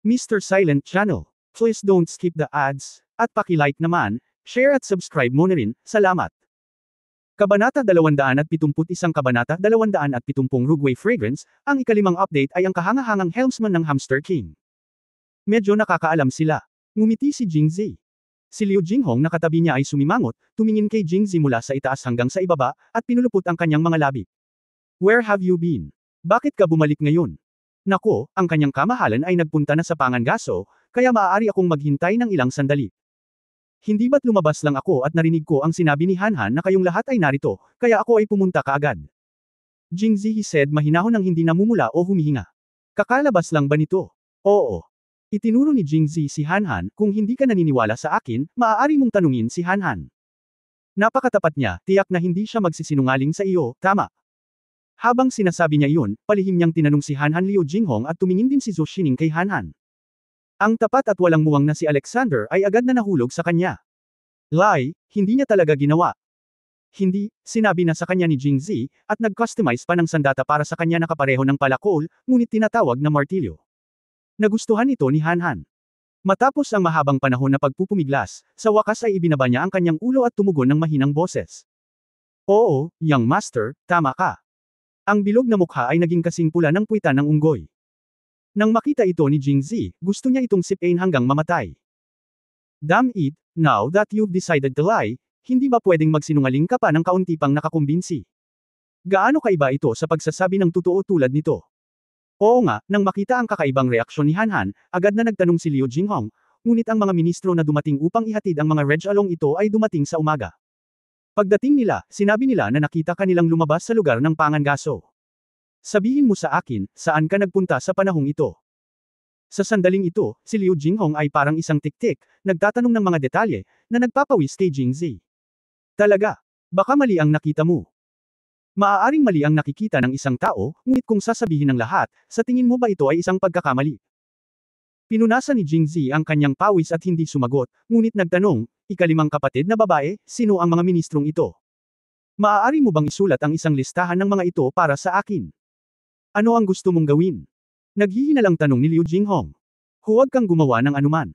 Mr. Silent Channel. Please don't skip the ads, at paki-like naman, share at subscribe mo na rin, salamat. Kabanata 271 Kabanata 270 Rugway Fragrance, ang ikalimang update ay ang kahangahangang helmsman ng Hamster King. Medyo nakakaalam sila. Ngumiti si Jingzi. Si Liu Jinghong na katabi niya ay sumimangot, tumingin kay Jingzi mula sa itaas hanggang sa ibaba, at pinulupot ang kanyang mga labi. Where have you been? Bakit ka bumalik ngayon? Nako, ang kanyang kamahalan ay nagpunta na sa Pangangaso, kaya maaari akong maghintay ng ilang sandali. Hindi ba't lumabas lang ako at narinig ko ang sinabi ni Hanhan na kayong lahat ay narito, kaya ako ay pumunta kaagad. Jingzi said mahinahon nang hindi namumula o humihinga. Kakalabas lang ba nito? Oo. Itinuro ni Jingzi si Hanhan, kung hindi ka naniniwala sa akin, maaari mong tanungin si Hanhan. Napakatapat niya, tiyak na hindi siya magsisinungaling sa iyo, tama. Habang sinasabi niya iyon, palihim niyang tinanong si Hanhan Liu Jinghong at tumingin din si Zhou Xining kay Hanhan. Ang tapat at walang muwang na si Alexander ay agad na nahulog sa kanya. Lai, hindi niya talaga ginawa. Hindi, sinabi na sa kanya ni Jingzi, at nag-customize pa ng sandata para sa kanya na kapareho ng palakol, ngunit tinatawag na martilyo. Nagustuhan ito ni Hanhan. Matapos ang mahabang panahon na pagpupumiglas, sa wakas ay ibinaba niya ang kanyang ulo at tumugon ng mahinang boses. Oo, young master, tama ka. Ang bilog na mukha ay naging kasing pula ng puwitan ng unggoy. Nang makita ito ni Jingzi, gusto niya itong sipain hanggang mamatay. Damn it, now that you've decided to lie, hindi ba pwedeng magsinungaling ka pa ng kaunti pang nakakumbinsi? Gaano kaiba ito sa pagsasabi ng totoo tulad nito? Oo nga, nang makita ang kakaibang reaksyon ni Hanhan, agad na nagtanong si Liu Jinghong, ngunit ang mga ministro na dumating upang ihatid ang mga Regalong ito ay dumating sa umaga. Pagdating nila, sinabi nila na nakita kanilang lumabas sa lugar ng Pangangaso. Sabihin mo sa akin, saan ka nagpunta sa panahong ito? Sa sandaling ito, si Liu Jinghong ay parang isang tiktik, nagtatanong ng mga detalye, na nagpapawis kay Jingzi. Talaga? Baka mali ang nakita mo. Maaaring mali ang nakikita ng isang tao, ngunit kung sasabihin ng lahat, sa tingin mo ba ito ay isang pagkakamali? Pinunasan ni Jingzi ang kanyang pawis at hindi sumagot, ngunit nagtanong, ikalimang kapatid na babae, sino ang mga ministrong ito? Maaari mo bang isulat ang isang listahan ng mga ito para sa akin? Ano ang gusto mong gawin? Naghihinalang tanong ni Liu Jinghong. Huwag kang gumawa ng anuman.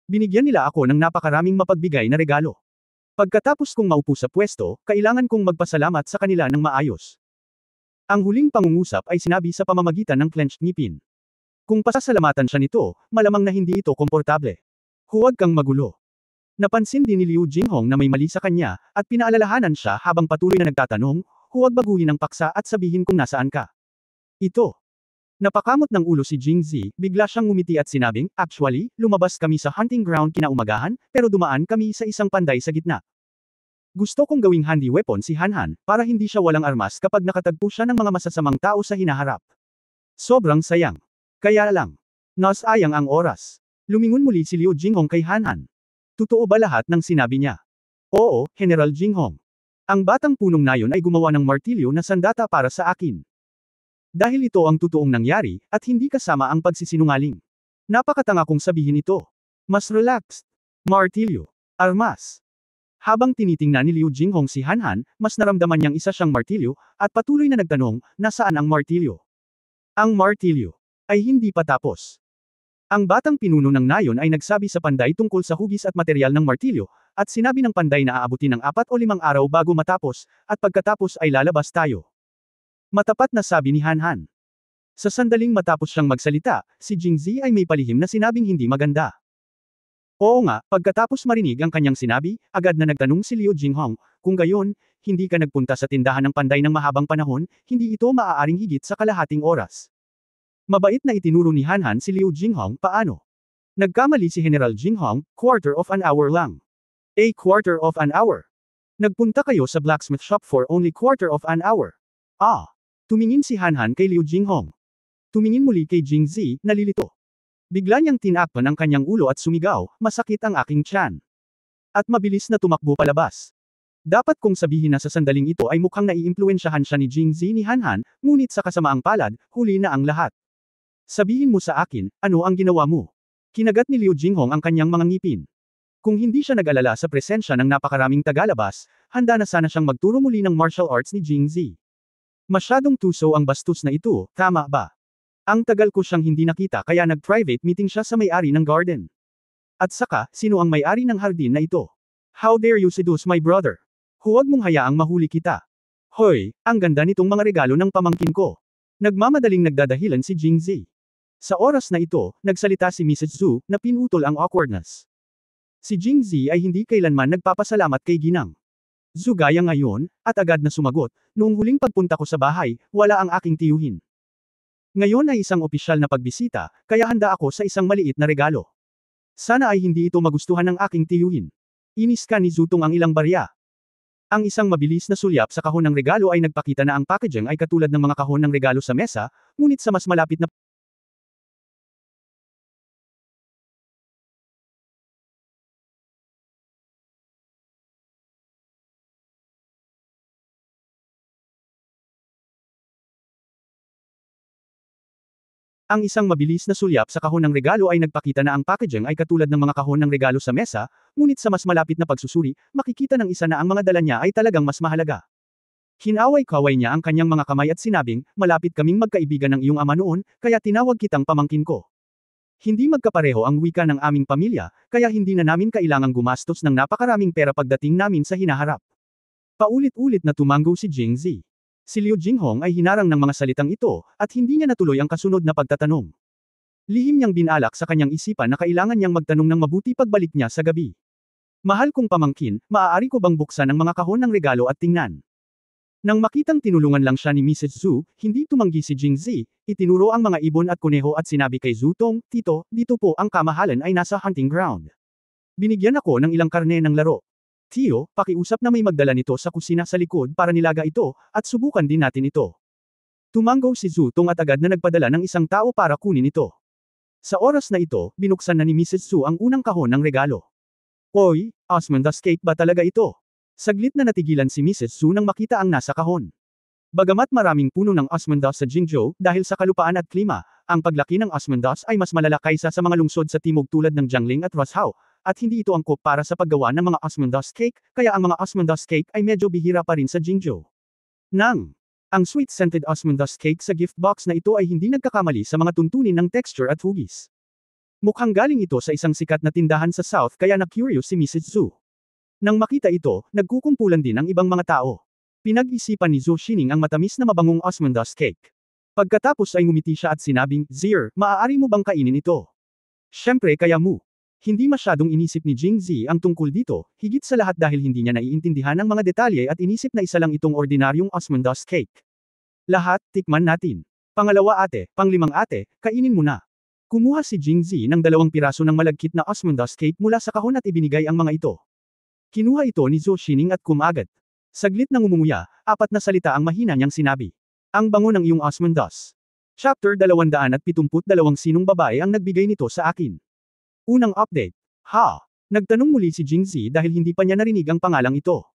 Binigyan nila ako ng napakaraming mapagbigay na regalo. Pagkatapos kong maupo sa pwesto, kailangan kong magpasalamat sa kanila ng maayos. Ang huling pangungusap ay sinabi sa pamamagitan ng clenched ngipin. Kung pasasalamatan siya nito, malamang na hindi ito komportable. Huwag kang magulo. Napansin din ni Liu Jinghong na may mali sa kanya, at pinaalalahanan siya habang patuloy na nagtatanong, huwag baguhin ang paksa at sabihin kung nasaan ka. Ito. Napakamot ng ulo si Jingzi, bigla siyang ngumiti at sinabing, actually, lumabas kami sa hunting ground kinaumagahan, pero dumaan kami sa isang panday sa gitna. Gusto kong gawing handy weapon si Hanhan, para hindi siya walang armas kapag nakatagpo siya ng mga masasamang tao sa hinaharap. Sobrang sayang. Kaya lang. Nasayang ang oras. Lumingon muli si Liu Jinghong kay Hanhan. Totoo ba lahat ng sinabi niya? Oo, General Jinghong. Ang batang punong nayon ay gumawa ng martilyo na sandata para sa akin. Dahil ito ang totoong nangyari, at hindi kasama ang pagsisinungaling. Napakatanga kong sabihin ito. Mas relaxed. Martilyo. Armas. Habang tinitingnan ni Liu Jinghong si Hanhan, mas naramdaman niyang isa siyang martilyo, at patuloy na nagtanong, nasaan ang martilyo? Ang martilyo ay hindi pa tapos. Ang batang pinuno ng nayon ay nagsabi sa panday tungkol sa hugis at material ng martilyo, at sinabi ng panday na aabutin ng 4 o 5 araw bago matapos, at pagkatapos ay lalabas tayo. Matapat na sabi ni Hanhan. Sa sandaling matapos siyang magsalita, si Jingzi ay may palihim na sinabing hindi maganda. Oo nga, pagkatapos marinig ang kanyang sinabi, agad na nagtanong si Liu Jinghong, kung gayon, hindi ka nagpunta sa tindahan ng panday ng mahabang panahon, hindi ito maaaring higit sa kalahating oras. Mabait na itinuro ni Hanhan si Liu Jinghong, paano? Nagkamali si General Jinghong, quarter of an hour lang. A quarter of an hour. Nagpunta kayo sa blacksmith shop for only quarter of an hour. Ah. Tumingin si Hanhan kay Liu Jinghong. Tumingin muli kay Jingzi, nalilito. Bigla niyang tinakpan ang kanyang ulo at sumigaw, masakit ang aking tiyan. At mabilis na tumakbo palabas. Dapat kong sabihin na sa sandaling ito ay mukhang naiimpluwensyahan siya ni Jingzi ni Hanhan, ngunit sa kasamaang palad, huli na ang lahat. Sabihin mo sa akin, ano ang ginawa mo? Kinagat ni Liu Jinghong ang kanyang mga ngipin. Kung hindi siya nag-alala sa presensya ng napakaraming tagalabas, handa na sana siyang magturo muli ng martial arts ni Jingzi. Masyadong tuso ang bastos na ito, tama ba? Ang tagal ko siyang hindi nakita kaya nag-private meeting siya sa may-ari ng garden. At saka, sino ang may-ari ng hardin na ito? How dare you seduce my brother? Huwag mong hayaang mahuli kita. Hoy, ang ganda nitong mga regalo ng pamangkin ko. Nagmamadaling nagdadahilan si Jingzi. Sa oras na ito, nagsalita si Mrs. Zhu na pinutol ang awkwardness. Si Jingzi ay hindi kailanman nagpapasalamat kay Ginang. Zhu gaya ngayon, at agad na sumagot, noong huling pagpunta ko sa bahay, wala ang aking tiyuhin. Ngayon ay isang opisyal na pagbisita, kaya handa ako sa isang maliit na regalo. Sana ay hindi ito magustuhan ng aking tiyuhin. Inis ka ni Zutong ang ilang barya. Ang isang mabilis na sulyap sa kahon ng regalo ay nagpakita na ang packaging ay katulad ng mga kahon ng regalo sa mesa, ngunit sa mas malapit na Ang isang mabilis na sulyap sa kahon ng regalo ay nagpakita na ang packaging ay katulad ng mga kahon ng regalo sa mesa, ngunit sa mas malapit na pagsusuri, makikita ng isa na ang mga dala niya ay talagang mas mahalaga. Hinaway-kaway niya ang kanyang mga kamay at sinabing, malapit kaming magkaibigan ng iyong ama noon, kaya tinawag kitang pamangkin ko. Hindi magkapareho ang wika ng aming pamilya, kaya hindi na namin kailangang gumastos ng napakaraming pera pagdating namin sa hinaharap. Paulit-ulit na tumango si Jingzi. Si Liu Jinghong ay hinarang ng mga salitang ito, at hindi niya natuloy ang kasunod na pagtatanong. Lihim niyang binalak sa kanyang isipan na kailangan niyang magtanong ng mabuti pagbalik niya sa gabi. Mahal kong pamangkin, maaari ko bang buksan ang mga kahon ng regalo at tingnan? Nang makitang tinulungan lang siya ni Mrs. Zhu, hindi tumanggi si Jingzi, itinuro ang mga ibon at kuneho at sinabi kay Zutong, Tito, dito po ang kamahalan ay nasa hunting ground. Binigyan ako ng ilang karne ng laro. Tiyo, pakiusap na may magdala nito sa kusina sa likod para nilaga ito, at subukan din natin ito. Tumango si Zutong at agad na nagpadala ng isang tao para kunin ito. Sa oras na ito, binuksan na ni Mrs. Zhu ang unang kahon ng regalo. Oy, Osmanthus cake ba talaga ito? Saglit na natigilan si Mrs. Zhu nang makita ang nasa kahon. Bagamat maraming puno ng Osmanthus sa Jingzhou dahil sa kalupaan at klima, ang paglaki ng Osmanthus ay mas malala kaysa sa mga lungsod sa timog tulad ng Jiangling at Roshao, at hindi ito angkop para sa paggawa ng mga Osmanthus cake, kaya ang mga Osmanthus cake ay medyo bihira pa rin sa Jingzhou. Ang sweet-scented Osmanthus cake sa gift box na ito ay hindi nagkakamali sa mga tuntunin ng texture at hugis. Mukhang galing ito sa isang sikat na tindahan sa South kaya na-curious si Mrs. Zhu. Nang makita ito, nagkukumpulan din ang ibang mga tao. Pinag-isipan ni Zhou Xining ang matamis na mabangong Osmanthus cake. Pagkatapos ay ngumiti siya at sinabing, Zir, maaari mo bang kainin ito? Siyempre kaya mo. Hindi masyadong inisip ni Jingzi ang tungkol dito, higit sa lahat dahil hindi niya naiintindihan ang mga detalye at inisip na isa lang itong ordinaryong Osmanthus cake. Lahat, tikman natin. Pangalawa ate, panglimang ate, kainin mo na. Kumuha si Jingzi ng 2 piraso ng malagkit na Osmanthus cake mula sa kahon at ibinigay ang mga ito. Kinuha ito ni Zhou Xining at kumagad. Saglit na ngumunguya, 4 na salita ang mahina niyang sinabi. Ang bango ng iyong Osmanthus. Chapter 272 Sinong babae ang nagbigay nito sa akin? Unang update. Nagtanong muli si Jingzi dahil hindi pa niya narinig ang pangalang ito.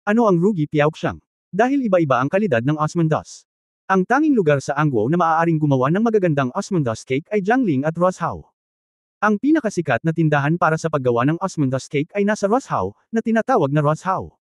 Ano ang Rugi Piaoxiang? Dahil iba-iba ang kalidad ng Osmanthus. Ang tanging lugar sa Angguo na maaaring gumawa ng magagandang Osmanthus cake ay Jiangling at Roshao. Ang pinakasikat na tindahan para sa paggawa ng Osmanthus cake ay nasa Roshao, na tinatawag na Roshao.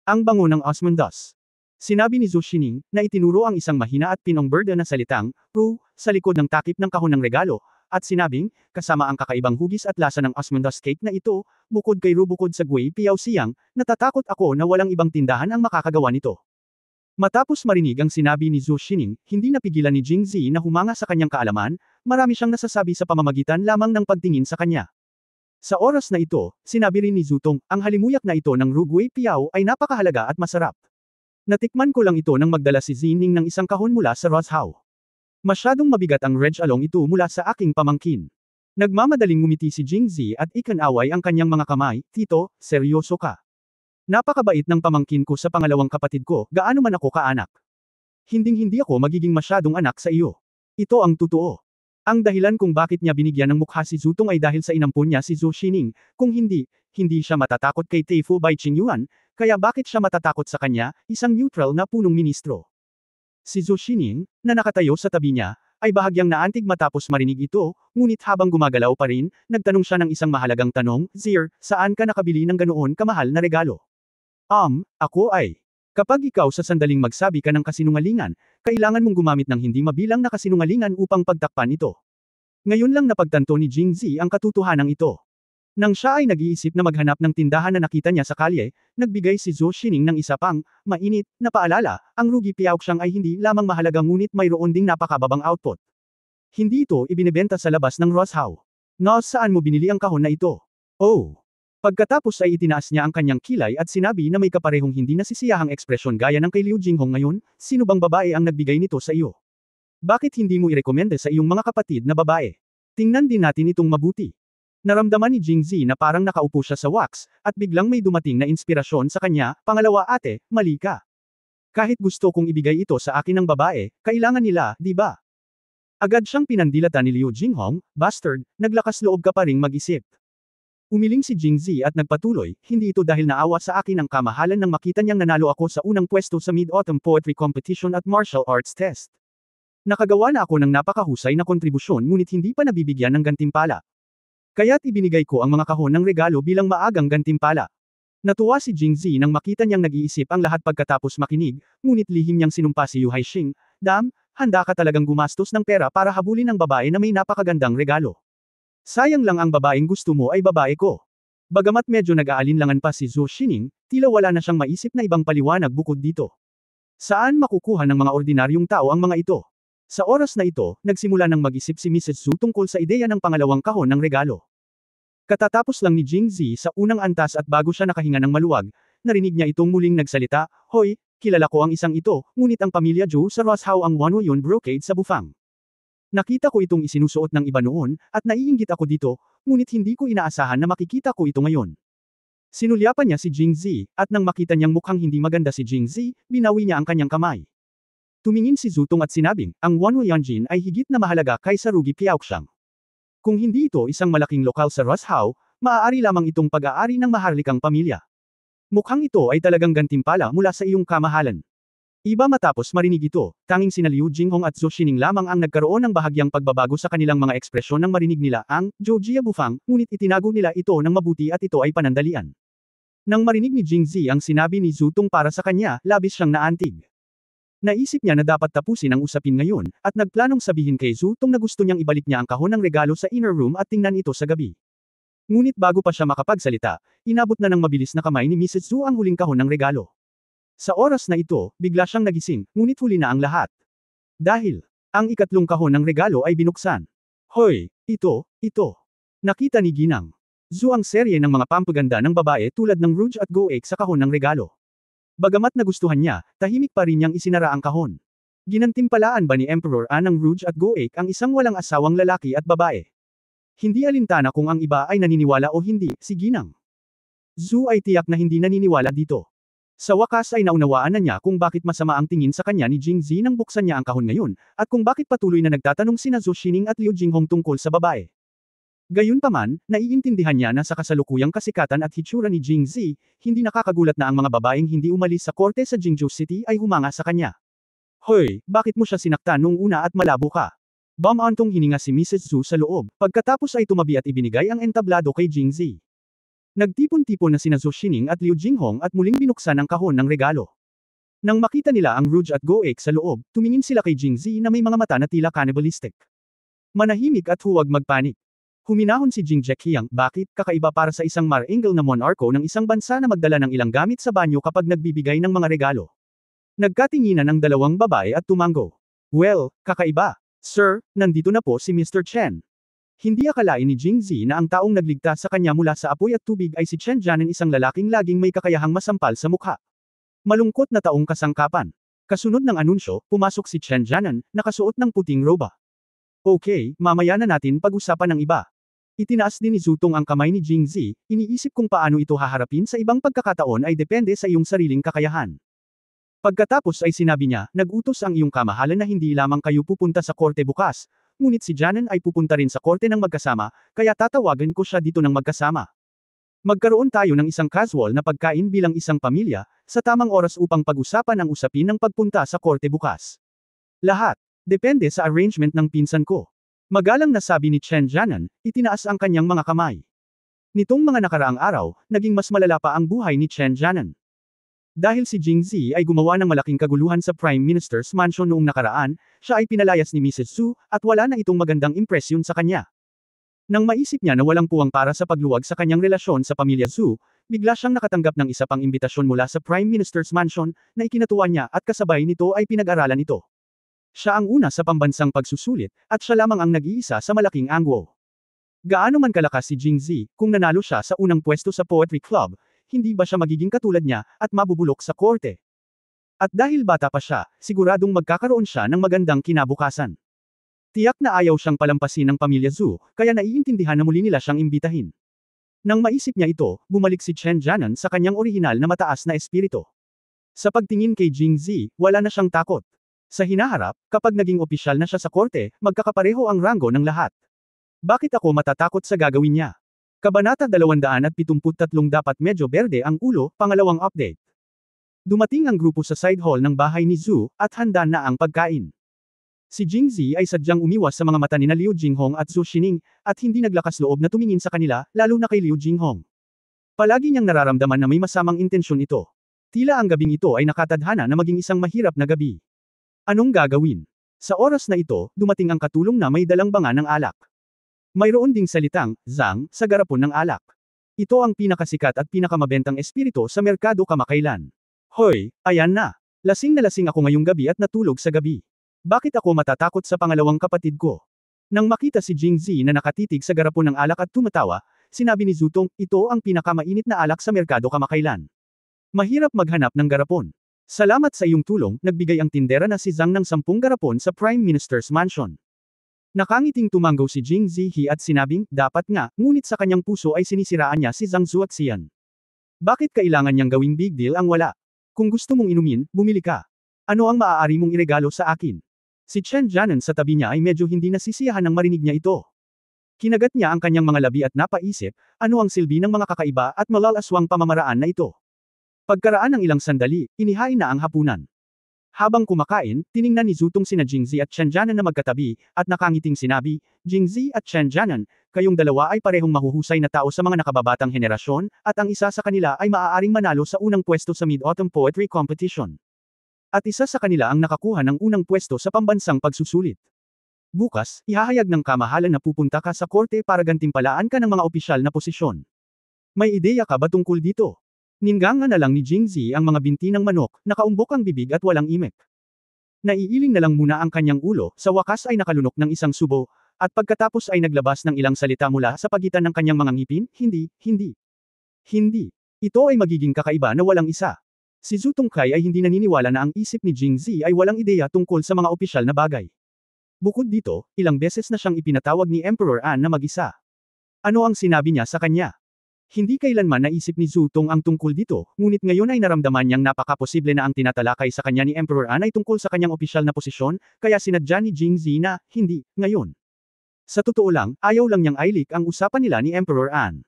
Ang bango ng Osmanthus. Sinabi ni Zhou Xining, na itinuro ang isang mahina at pinongberde na salitang, Ru, sa likod ng takip ng kahon ng regalo, at sinabing, kasama ang kakaibang hugis at lasa ng Osmanthus cake na ito, bukod kay Ru bukod sa Gui Piao Siyang, natatakot ako na walang ibang tindahan ang makakagawa nito. Matapos marinig ang sinabi ni Zhou Xining, hindi napigilan ni Jingzi na humanga sa kanyang kaalaman, marami siyang nasasabi sa pamamagitan lamang ng pagtingin sa kanya. Sa oras na ito, sinabi rin ni Zutong, ang halimuyak na ito ng Ru Gui Piao ay napakahalaga at masarap. Natikman ko lang ito nang magdala si Zining ng isang kahon mula sa Roshao. Masyadong mabigat ang Reg Along ito mula sa aking pamangkin. Nagmamadaling ngumiti si Jingzi at ikanaway ang kanyang mga kamay, Tito, seryoso ka. Napakabait ng pamangkin ko sa pangalawang kapatid ko, gaano man ako kaanak. Hinding-hindi ako magiging masyadong anak sa iyo. Ito ang totoo. Ang dahilan kung bakit niya binigyan ng mukha si Zutong ay dahil sa inampon niya si Zhou Xining, kung hindi siya matatakot kay Teifu Bai Qingyuan, kaya bakit siya matatakot sa kanya, isang neutral na punong ministro. Si Zhou Xining, na nakatayo sa tabi niya, ay bahagyang naantig matapos marinig ito, ngunit habang gumagalaw pa rin, nagtanong siya ng isang mahalagang tanong, Zir, saan ka nakabili ng ganoon kamahal na regalo? Ako ay. Kapag ikaw sa sandaling magsabi ka ng kasinungalingan, kailangan mong gumamit ng hindi mabilang na kasinungalingan upang pagtakpan ito. Ngayon lang napagtanto ni Jingzi ang katotohanan ito. Nang siya ay nag-iisip na maghanap ng tindahan na nakita niya sa kalye, nagbigay si Zhou Xining ng isa pang, mainit, na paalala, ang rugi Piaoxiang ay hindi lamang mahalaga ngunit mayroon ding napakababang output. Hindi ito ibinebenta sa labas ng Roshao. No, saan mo binili ang kahon na ito? Oh! Pagkatapos ay itinaas niya ang kanyang kilay at sinabi na may kaparehong hindi nasisiyahang ekspresyon gaya ng kay Liu Jinghong ngayon, sino bang babae ang nagbigay nito sa iyo? Bakit hindi mo irekomenda sa iyong mga kapatid na babae? Tingnan din natin itong mabuti. Naramdaman ni Jingzi na parang nakaupo siya sa wax, at biglang may dumating na inspirasyon sa kanya, pangalawa ate, mali ka. Kahit gusto kong ibigay ito sa akin ng babae, kailangan nila, di ba? Agad siyang pinandilata ni Liu Jinghong, bastard, naglakas loob ka pa ring mag-isip. Umiling si Jingzi at nagpatuloy, hindi ito dahil naawa sa akin ang kamahalan nang makita niyang nanalo ako sa unang pwesto sa Mid-Autumn Poetry Competition at Martial Arts Test. Nakagawa na ako ng napakahusay na kontribusyon ngunit hindi pa nabibigyan ng gantimpala. Kaya't ibinigay ko ang mga kahon ng regalo bilang maagang gantimpala. Natuwa si Jingzi nang makita niyang nag-iisip ang lahat pagkatapos makinig, ngunit lihim niyang sinumpa si Yu Haixing, Dam, handa ka talagang gumastos ng pera para habulin ang babae na may napakagandang regalo. Sayang lang ang babaeng gusto mo ay babae ko. Bagamat medyo nag-aalinlangan pa si Zhou Xining, tila wala na siyang maisip na ibang paliwanag bukod dito. Saan makukuha ng mga ordinaryong tao ang mga ito? Sa oras na ito, nagsimula ng mag-isip si Mrs. Zhu tungkol sa ideya ng pangalawang kahon ng regalo. Katatapos lang ni Jingzi sa unang antas at bago siya nakahinga ng maluwag, narinig niya itong muling nagsalita, Hoy, kilala ko ang isang ito, ngunit ang pamilya Zhou sa Roshao ang Wanwuyun brocade sa Bufang. Nakita ko itong isinusuot ng iba noon, at naiinggit ako dito, ngunit hindi ko inaasahan na makikita ko ito ngayon. Sinulyapan niya si Jingzi, at nang makita niyang mukhang hindi maganda si Jingzi, binawi niya ang kanyang kamay. Tumingin si Zutong at sinabing, ang Wanwuyanjin ay higit na mahalaga kaysa rugi Piaoxiang. Kung hindi ito isang malaking lokal sa Roshao, maaari lamang itong pag-aari ng maharlikang pamilya. Mukhang ito ay talagang gantimpala mula sa iyong kamahalan. Iba matapos marinig ito, tanging sina Liu Jinghong at Zhou Xining lamang ang nagkaroon ng bahagyang pagbabago sa kanilang mga ekspresyon nang marinig nila ang Zhou Bufang, ngunit itinago nila ito ng mabuti at ito ay panandalian. Nang marinig ni Jingzi ang sinabi ni Zutong para sa kanya, labis siyang naantig. Naisip niya na dapat tapusin ang usapin ngayon, at nagplanong sabihin kay Zutong na gusto niyang ibalik niya ang kahon ng regalo sa inner room at tingnan ito sa gabi. Ngunit bago pa siya makapagsalita, inabot na ng mabilis na kamay ni Mrs. Zhu ang huling kahon ng regalo. Sa oras na ito, bigla siyang nagising, ngunit huli na ang lahat. Dahil, ang ikatlong kahon ng regalo ay binuksan. Hoy, ito. Nakita ni Ginang Zhu ang serye ng mga pampaganda ng babae tulad ng Rouge at Goek sa kahon ng regalo. Bagamat nagustuhan niya, tahimik pa rin niyang isinara ang kahon. Ginantimpalaan ba ni Emperor An ng Rouge at Goek ang isang walang asawang lalaki at babae? Hindi alintana kung ang iba ay naniniwala o hindi, si Ginang Zhu ay tiyak na hindi naniniwala dito. Sa wakas ay naunawaan na niya kung bakit masama ang tingin sa kanya ni Jingzi nang buksan niya ang kahon ngayon, at kung bakit patuloy na nagtatanong sina Zhou Xining at Liu Jinghong tungkol sa babae. Gayunpaman, naiintindihan niya na sa kasalukuyang kasikatan at hitsura ni Jingzi, hindi nakakagulat na ang mga babaeng hindi umalis sa korte sa Jingzhou City ay humanga sa kanya. Hoy, bakit mo siya sinaktan nung una at malabo ka? Bamantong hininga si Mrs. Zhu sa loob, pagkatapos ay tumabi at ibinigay ang entablado kay Jingzi. Nagtipon-tipon na sina Zhou Xining at Liu Jinghong at muling binuksan ang kahon ng regalo. Nang makita nila ang Rouge at Goek sa loob, tumingin sila kay Jingzi na may mga mata na tila cannibalistic. Manahimik at huwag magpanik. Huminahon si Jing Jekhiang, bakit, kakaiba para sa isang maringal na monarko ng isang bansa na magdala ng ilang gamit sa banyo kapag nagbibigay ng mga regalo. Nagkatinginan ang dalawang babae at tumango. Well, kakaiba. Sir, nandito na po si Mr. Chen. Hindi akalain ni Jingzi na ang taong nagligtas sa kanya mula sa apoy at tubig ay si Chen Jianan, isang lalaking laging may kakayahang masampal sa mukha. Malungkot na taong kasangkapan. Kasunod ng anunsyo, pumasok si Chen Jianan, nakasuot ng puting roba. Okay, mamaya na natin pag-usapan ang iba. Itinaas din ni Zutong ang kamay ni Jingzi, iniisip kung paano ito haharapin sa ibang pagkakataon ay depende sa iyong sariling kakayahan. Pagkatapos ay sinabi niya, nag-utos ang iyong kamahalan na hindi lamang kayo pupunta sa korte bukas, ngunit si Jianan ay pupunta rin sa korte ng magkasama, kaya tatawagan ko siya dito ng magkasama. Magkaroon tayo ng isang casual na pagkain bilang isang pamilya, sa tamang oras upang pag-usapan ang usapin ng pagpunta sa korte bukas. Lahat, depende sa arrangement ng pinsan ko. Magalang na sabi ni Chen Jianan, itinaas ang kanyang mga kamay. Nitong mga nakaraang araw, naging mas malala pa ang buhay ni Chen Jianan. Dahil si Jingzi ay gumawa ng malaking kaguluhan sa Prime Minister's Mansion noong nakaraan, siya ay pinalayas ni Mrs. Su, at wala na itong magandang impresyon sa kanya. Nang maisip niya na walang puwang para sa pagluwag sa kanyang relasyon sa pamilya Su, bigla siyang nakatanggap ng isa pang imbitasyon mula sa Prime Minister's Mansion, na ikinatuwa niya at kasabay nito ay pinag-aralan ito. Siya ang una sa pambansang pagsusulit, at siya lamang ang nag-iisa sa malaking angguo. Gaano man kalakas si Jingzi, kung nanalo siya sa unang pwesto sa Poetry Club, hindi ba siya magiging katulad niya, at mabubulok sa korte? At dahil bata pa siya, siguradong magkakaroon siya ng magandang kinabukasan. Tiyak na ayaw siyang palampasin ng pamilya Zhu, kaya naiintindihan na muli nila siyang imbitahin. Nang maisip niya ito, bumalik si Chen Jianan sa kanyang orihinal na mataas na espiritu. Sa pagtingin kay Jingzi, wala na siyang takot. Sa hinaharap, kapag naging opisyal na siya sa korte, magkakapareho ang ranggo ng lahat. Bakit ako matatakot sa gagawin niya? Kabanata 273 dapat medyo berde ang ulo, pangalawang update. Dumating ang grupo sa side hall ng bahay ni Zhu, at handa na ang pagkain. Si Jingzi ay sadyang umiwas sa mga mata ni Liu Jinghong at Zhu Xining, at hindi naglakas loob na tumingin sa kanila, lalo na kay Liu Jinghong. Palagi niyang nararamdaman na may masamang intensyon ito. Tila ang gabing ito ay nakatadhana na maging isang mahirap na gabi. Anong gagawin? Sa oras na ito, dumating ang katulong na may dalang banga ng alak. Mayroon ding salitang, Zhang, sa garapon ng alak. Ito ang pinakasikat at pinakamabentang espiritu sa merkado kamakailan. Hoy, ayan na. Lasing na lasing ako ngayong gabi at natulog sa gabi. Bakit ako matatakot sa pangalawang kapatid ko? Nang makita si Jingzi na nakatitig sa garapon ng alak at tumatawa, sinabi ni Zutong, ito ang pinakamainit na alak sa merkado kamakailan. Mahirap maghanap ng garapon. Salamat sa iyong tulong, nagbigay ang tindera na si Zhang ng 10 garapon sa Prime Minister's Mansion. Nakangiting tumanggaw si Jingzi at sinabing, dapat nga, ngunit sa kanyang puso ay sinisiraan niya si Zhang Zuoxian. Bakit kailangan niyang gawing big deal ang wala? Kung gusto mong inumin, bumili ka. Ano ang maaari mong iregalo sa akin? Si Chen Jianan sa tabi niya ay medyo hindi nasisiyahan nang marinig niya ito. Kinagat niya ang kanyang mga labi at napaisip, ano ang silbi ng mga kakaiba at malalaswang pamamaraan na ito. Pagkaraan ng ilang sandali, inihain na ang hapunan. Habang kumakain, tiningnan ni Zutong sina Jingzi at Chen Jianan na magkatabi, at nakangiting sinabi, Jingzi at Chen Jianan, kayong dalawa ay parehong mahuhusay na tao sa mga nakababatang henerasyon, at ang isa sa kanila ay maaaring manalo sa unang pwesto sa Mid-Autumn Poetry Competition. At isa sa kanila ang nakakuha ng unang pwesto sa pambansang pagsusulit. Bukas, ihahayag ng kamahalan na pupunta ka sa korte para gantimpalaan ka ng mga opisyal na posisyon. May ideya ka ba tungkol dito? Ninggangan na lang ni Jingzi ang mga binti ng manok, nakaumbok ang bibig at walang imek. Naiiling na lang muna ang kanyang ulo, sa wakas ay nakalunok ng isang subo, at pagkatapos ay naglabas ng ilang salita mula sa pagitan ng kanyang mga ngipin, hindi. Ito ay magiging kakaiba na walang isa. Si Zhu Tongkai ay hindi naniniwala na ang isip ni Jingzi ay walang ideya tungkol sa mga opisyal na bagay. Bukod dito, ilang beses na siyang ipinatawag ni Emperor An na mag-isa. Ano ang sinabi niya sa kanya? Hindi kailanman naisip ni Zhu Tong ang tungkol dito, ngunit ngayon ay naramdaman niyang napakaposible na ang tinatalakay sa kanya ni Emperor An ay tungkol sa kanyang opisyal na posisyon, kaya sinadya ni Jingzi na, hindi, ngayon. Sa totoo lang, ayaw lang niyang ailik ang usapan nila ni Emperor An.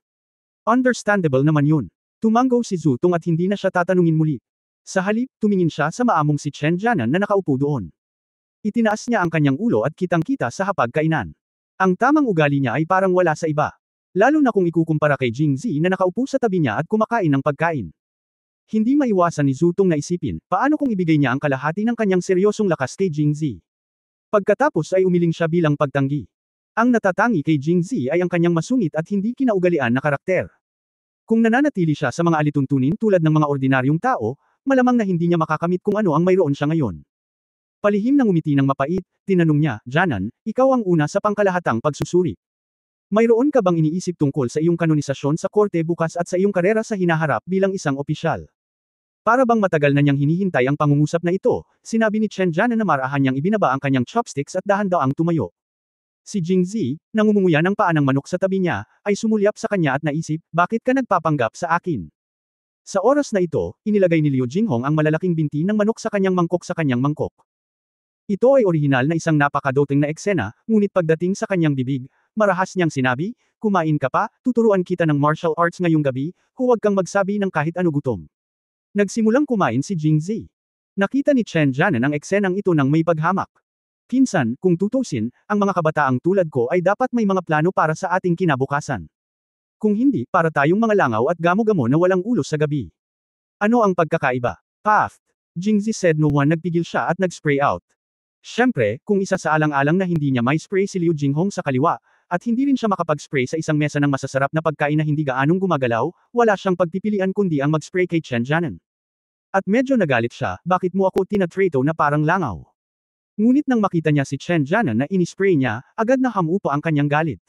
Understandable naman yun. Tumanggaw si Zhu Tong at hindi na siya tatanungin muli. Sa halip, tumingin siya sa maamong si Chen Jianan na nakaupo doon. Itinaas niya ang kanyang ulo at kitang-kita sa hapag-kainan. Ang tamang ugali niya ay parang wala sa iba. Lalo na kung ikukumpara kay Jingzi na nakaupo sa tabi niya at kumakain ng pagkain. Hindi maiwasan ni Zhu Tong na isipin, paano kung ibigay niya ang kalahati ng kanyang seryosong lakas kay Jingzi? Pagkatapos ay umiling siya bilang pagtanggi. Ang natatangi kay Jingzi ay ang kanyang masungit at hindi kinaugalian na karakter. Kung nananatili siya sa mga alituntunin tulad ng mga ordinaryong tao, malamang na hindi niya makakamit kung ano ang mayroon siya ngayon. Palihim ng ngumiti ng mapait, tinanong niya, Jianan, ikaw ang una sa pangkalahatang pagsusuri. Mayroon ka bang iniisip tungkol sa iyong kanonisasyon sa korte bukas at sa iyong karera sa hinaharap bilang isang opisyal? Para bang matagal na niyang hinihintay ang pangungusap na ito, sinabi ni Chen Jianan na marahan niyang ibinaba ang kanyang chopsticks at dahan-daang tumayo. Si Jingzi, nangungunguya ng paa ng manok sa tabi niya, ay sumulyap sa kanya at naisip, bakit ka nagpapanggap sa akin? Sa oras na ito, inilagay ni Liu Jinghong ang malalaking binti ng manok sa kanyang mangkok sa kanyang mangkok. Ito ay orihinal na isang napakadoting na eksena, ngunit pagdating sa kanyang bibig, marahas niyang sinabi, kumain ka pa, tuturuan kita ng martial arts ngayong gabi, huwag kang magsabi ng kahit ano gutom. Nagsimulang kumain si Jingzi. Nakita ni Chen Jianan ang eksenang ito ng may paghamak. Pinsan, kung tutusin, ang mga kabataang tulad ko ay dapat may mga plano para sa ating kinabukasan. Kung hindi, para tayong mga langaw at gamo-gamo na walang ulo sa gabi. Ano ang pagkakaiba? Path. Jingzi said no one nagpigil siya at nag-spray out. Siyempre, kung isa sa alang-alang na hindi niya may spray si Liu Jinghong sa kaliwa, at hindi rin siya makapag-spray sa isang mesa ng masasarap na pagkain na hindi gaanong gumagalaw, wala siyang pagpipilian kundi ang mag-spray kay Chen Jianan. At medyo nagalit siya, bakit mo ako tinatrato na parang langaw? Ngunit nang makita niya si Chen Jianan na inispray niya, agad na hamupa ang kanyang galit.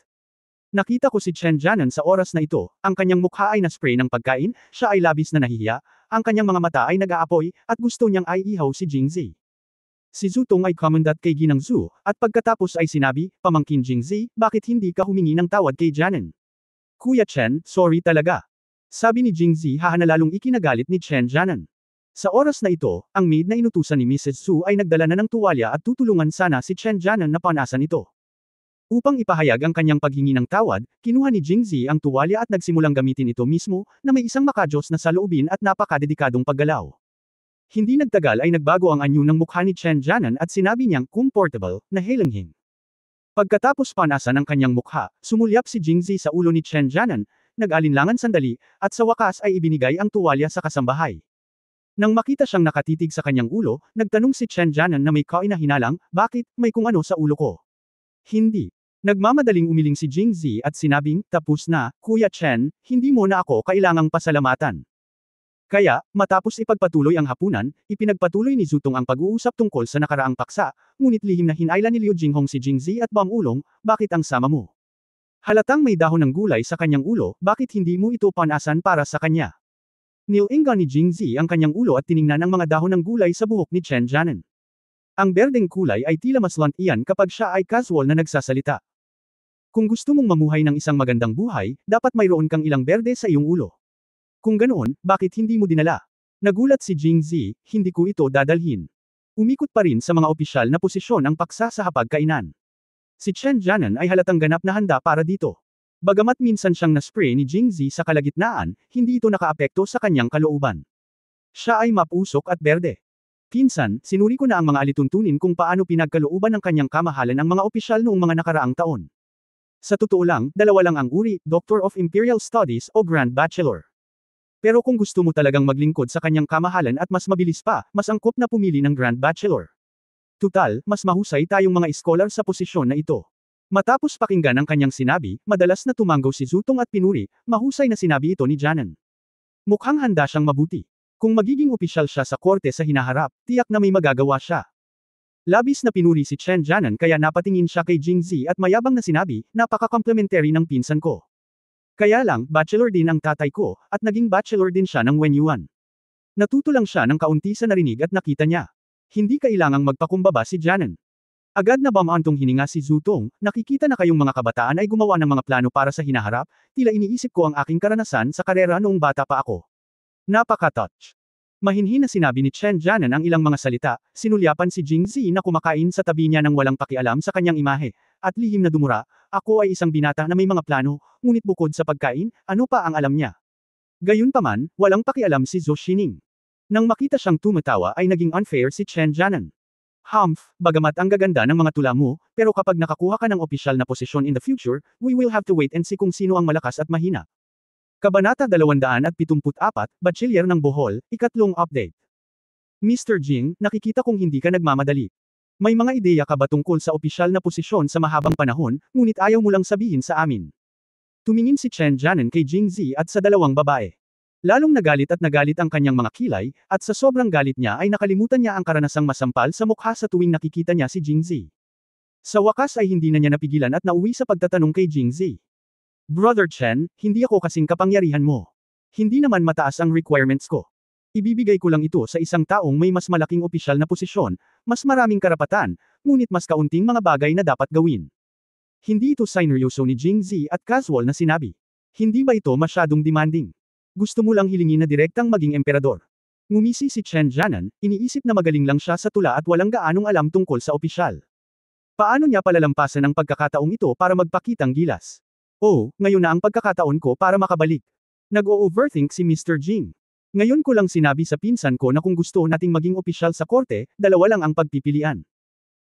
Nakita ko si Chen Jianan sa oras na ito, ang kanyang mukha ay na-spray ng pagkain, siya ay labis na nahihiya, ang kanyang mga mata ay nag-aapoy, at gusto niyang ay ihaw si Jingzi. Si Zhu Tong ay kumandat kay Ginang Zhu, at pagkatapos ay sinabi, pamangkin Jingzi, bakit hindi ka humingi ng tawad kay Jianan? Kuya Chen, sorry talaga. Sabi ni Jingzi na lalong ikinagalit ni Chen Jianan. Sa oras na ito, ang maid na inutusan ni Mrs. Zhu ay nagdala na ng tuwalya at tutulungan sana si Chen Jianan na panasan ito. Upang ipahayag ang kanyang paghingi ng tawad, kinuha ni Jingzi ang tuwalya at nagsimulang gamitin ito mismo, na may isang makajos na saloobin at napakadedikadong paggalaw. Hindi nagtagal ay nagbago ang anyo ng mukha ni Chen Jianan at sinabi niyang comfortable na helanghing. Pagkatapos panasan ang kanyang mukha, sumulyap si Jingzi sa ulo ni Chen Jianan, nag-alinlangan sandali, at sa wakas ay ibinigay ang tuwalya sa kasambahay. Nang makita siyang nakatitig sa kanyang ulo, nagtanong si Chen Jianan na may kainahinalang, bakit, may kung ano sa ulo ko? Hindi. Nagmamadaling umiling si Jingzi at sinabing, tapos na, Kuya Chen, hindi mo na ako kailangang pasalamatan. Kaya, matapos ipagpatuloy ang hapunan, ipinagpatuloy ni Zhu Tong ang pag-uusap tungkol sa nakaraang paksa, ngunit lihim na hinayla ni Liu Jinghong si Jingzi at Bang-ulong, bakit ang sama mo? Halatang may dahon ng gulay sa kanyang ulo, bakit hindi mo ito panasan para sa kanya? Nilinggan ni Jingzi ang kanyang ulo at tiningnan ang mga dahon ng gulay sa buhok ni Chen Jianan. Ang berdeng kulay ay tila mas lant iyan kapag siya ay casual na nagsasalita. Kung gusto mong mamuhay ng isang magandang buhay, dapat mayroon kang ilang berde sa iyong ulo. Kung ganoon, bakit hindi mo dinala? Nagulat si Jingzi, hindi ko ito dadalhin. Umikot pa rin sa mga opisyal na posisyon ang paksa sa hapagkainan. Si Chen Jianan ay halatang ganap na handa para dito. Bagamat minsan siyang na-spray ni Jingzi sa kalagitnaan, hindi ito nakaapekto sa kanyang kalooban. Siya ay mapusok at berde. Pinsan, sinuri ko na ang mga alituntunin kung paano pinagkalooban ng kanyang kamahalan ang mga opisyal noong mga nakaraang taon. Sa totoo lang, dalawa lang ang uri, Doctor of Imperial Studies o Grand Bachelor. Pero kung gusto mo talagang maglingkod sa kanyang kamahalan at mas mabilis pa, mas angkop na pumili ng Grand Bachelor. Tutal, mas mahusay tayong mga scholar sa posisyon na ito. Matapos pakinggan ang kanyang sinabi, madalas na tumanggaw si Zhu Tong at pinuri, mahusay na sinabi ito ni Jianan. Mukhang handa siyang mabuti. Kung magiging opisyal siya sa korte sa hinaharap, tiyak na may magagawa siya. Labis na pinuri si Chen Jianan kaya napatingin siya kay Jingzi at mayabang na sinabi, napaka-complementary ng pinsan ko. Kaya lang, bachelor din ang tatay ko, at naging bachelor din siya ng Wenyuan. Natuto lang siya ng kaunti sa narinig at nakita niya. Hindi kailangang magpakumbaba si Jianan. Agad na bamaantong hininga si Zhu Tong, nakikita na kayong mga kabataan ay gumawa ng mga plano para sa hinaharap, tila iniisip ko ang aking karanasan sa karera noong bata pa ako. Napaka-touch. Mahinhin na sinabi ni Chen Jianan ang ilang mga salita, sinulyapan si Jingzi na kumakain sa tabi niya ng walang pakialam sa kanyang imahe, at lihim na dumura, ako ay isang binata na may mga plano, ngunit bukod sa pagkain, ano pa ang alam niya? Gayunpaman, walang pakialam si Zhou Xining. Nang makita siyang tumatawa ay naging unfair si Chen Jianan. Bagamat ang gaganda ng mga tula mo, pero kapag nakakuha ka ng opisyal na posisyon in the future, we will have to wait and see kung sino ang malakas at mahina. Kabanata 274, Bachilyer ng Bohol, ikatlong update. Mr. Jing, nakikita kong hindi ka nagmamadali. May mga ideya ka ba tungkol sa opisyal na posisyon sa mahabang panahon, ngunit ayaw mo lang sabihin sa amin? Tumingin si Chen Jianan kay Jingzi at sa dalawang babae. Lalong nagalit ang kanyang mga kilay, at sa sobrang galit niya ay nakalimutan niya ang karanasang masampal sa mukha sa tuwing nakikita niya si Jingzi. Sa wakas ay hindi na niya napigilan at nauwi sa pagtatanong kay Jingzi. Brother Chen, hindi ako kasing kapangyarihan mo. Hindi naman mataas ang requirements ko. Ibibigay ko lang ito sa isang taong may mas malaking opisyal na posisyon, mas maraming karapatan, ngunit mas kaunting mga bagay na dapat gawin. Hindi ito sineryoso ni Jingzi at casual na sinabi. Hindi ba ito masyadong demanding? Gusto mo lang hilingin na direktang maging emperador. Ngumisi si Chen Jianan, iniisip na magaling lang siya sa tula at walang gaanong alam tungkol sa opisyal. Paano niya palalampasan ang pagkakataong ito para magpakitang gilas? Oh, ngayon na ang pagkakataon ko para makabalik. Nag-o-overthink si Mr. Jing. Ngayon ko lang sinabi sa pinsan ko na kung gusto nating maging opisyal sa korte, dalawa lang ang pagpipilian.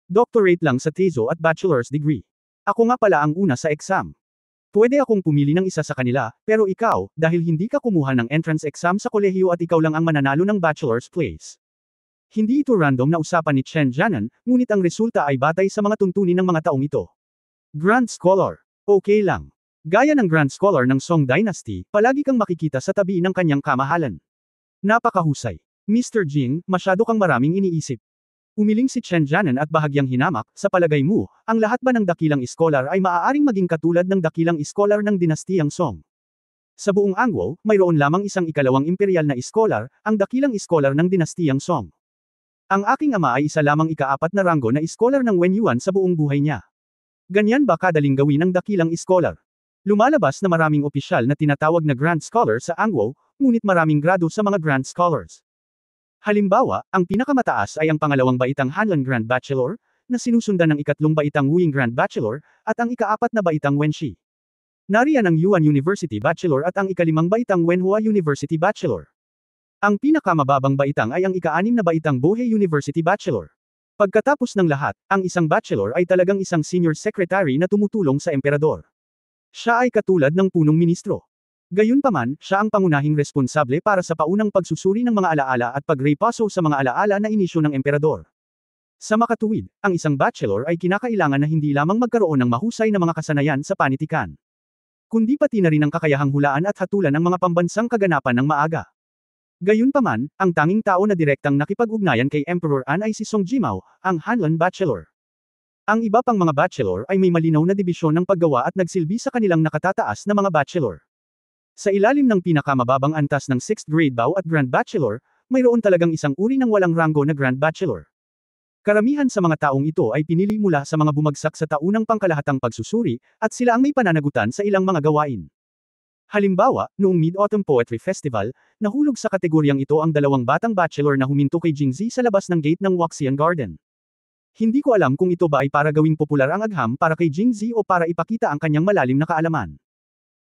Doctorate lang sa TESO at bachelor's degree. Ako nga pala ang una sa exam. Pwede akong pumili ng isa sa kanila, pero ikaw, dahil hindi ka kumuha ng entrance exam sa kolehiyo at ikaw lang ang mananalo ng bachelor's place. Hindi ito random na usapan ni Chen Jianan, ngunit ang resulta ay batay sa mga tuntunin ng mga taong ito. Grand Scholar. Okay lang. Gaya ng Grand Scholar ng Song Dynasty, palagi kang makikita sa tabi ng kanyang kamahalan. Napakahusay. Mr. Jing, masyado kang maraming iniisip. Umiling si Chen Jianan at bahagyang hinamak, sa palagay mo, ang lahat ba ng dakilang iskolar ay maaaring maging katulad ng dakilang iskolar ng dinastiyang Song? Sa buong Angwo, mayroon lamang isang ikalawang imperial na iskolar, ang dakilang iskolar ng dinastiyang Song. Ang aking ama ay isa lamang ika-4 na ranggo na iskolar ng Wen Yuan sa buong buhay niya. Ganyan ba kadaling gawin ng dakilang iskolar? Lumalabas na maraming opisyal na tinatawag na Grand Scholar sa Angwo, ngunit maraming grado sa mga Grand Scholars. Halimbawa, ang pinakamataas ay ang pangalawang baitang Hanlan Grand Bachelor, na sinusundan ng ikatlong baitang Wuying Grand Bachelor, at ang ika-4 na baitang Wenshi. Nariyan ang Yuan University Bachelor at ang ika-5 baitang Wenhua University Bachelor. Ang pinakamababang baitang ay ang ika-6 na baitang Bohei University Bachelor. Pagkatapos ng lahat, ang isang bachelor ay talagang isang senior secretary na tumutulong sa emperador. Siya ay katulad ng punong ministro. Gayunpaman, siya ang pangunahing responsable para sa paunang pagsusuri ng mga alaala at pagrepaso sa mga alaala na inisyu ng emperador. Sa makatuwid, ang isang bachelor ay kinakailangan na hindi lamang magkaroon ng mahusay na mga kasanayan sa panitikan, kundi pati na rin ang kakayahang hulaan at hatulan ng mga pambansang kaganapan ng maaga. Gayunpaman, ang tanging tao na direktang nakipag-ugnayan kay Emperor An ay si Song Jimao, ang Hanlan Bachelor. Ang iba pang mga bachelor ay may malinaw na dibisyon ng paggawa at nagsilbi sa kanilang nakatataas na mga bachelor. Sa ilalim ng pinakamababang antas ng 6th grade Bao at Grand Bachelor, mayroon talagang isang uri ng walang ranggo na Grand Bachelor. Karamihan sa mga taong ito ay pinili mula sa mga bumagsak sa taunang pangkalahatang pagsusuri, at sila ang may pananagutan sa ilang mga gawain. Halimbawa, noong Mid-Autumn Poetry Festival, nahulog sa kategoryang ito ang dalawang batang bachelor na huminto kay Jingzi sa labas ng gate ng Waxian Garden. Hindi ko alam kung ito ba ay para gawing popular ang agham para kay Jingzi o para ipakita ang kanyang malalim na kaalaman.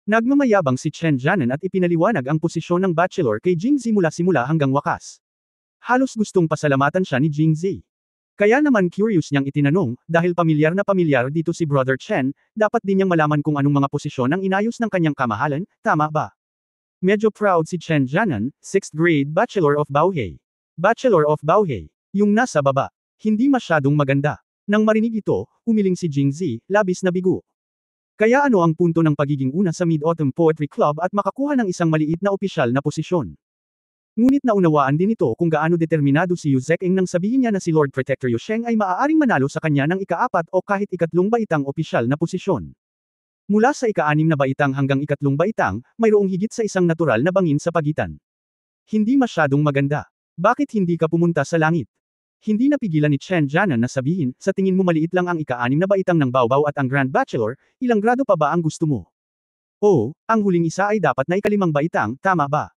Nagmamayabang si Chen Jianan at ipinaliwanag ang posisyon ng bachelor kay Jingzi mula simula hanggang wakas. Halos gustong pasalamatan siya ni Jingzi. Kaya naman curious niyang itinanong, dahil pamilyar na pamilyar dito si Brother Chen, dapat din niyang malaman kung anong mga posisyon ang inayos ng kanyang kamahalan, tama ba? Medyo proud si Chen Jianan, 6th grade Bachelor of Baohei. Bachelor of Baohei. Yung nasa baba. Hindi masyadong maganda. Nang marinig ito, umiling si Jingzi, labis na bigo. Kaya ano ang punto ng pagiging una sa Mid-Autumn Poetry Club at makakuha ng isang maliit na opisyal na posisyon? Ngunit naunawaan din ito kung gaano determinado si Yu Zexing nang sabihin niya na si Lord Protector Yu Sheng ay maaaring manalo sa kanya ng ika-4 o kahit ikatlong baitang opisyal na posisyon. Mula sa ika-6 na baitang hanggang ikatlong baitang, mayroong higit sa isang natural na bangin sa pagitan. Hindi masyadong maganda. Bakit hindi ka pumunta sa langit? Hindi napigilan ni Chen Jianan na sabihin, sa tingin mo maliit lang ang ika-6 na baitang ng Baobao at ang Grand Bachelor, ilang grado pa ba ang gusto mo? Oo, ang huling isa ay dapat na ika-5 baitang, tama ba?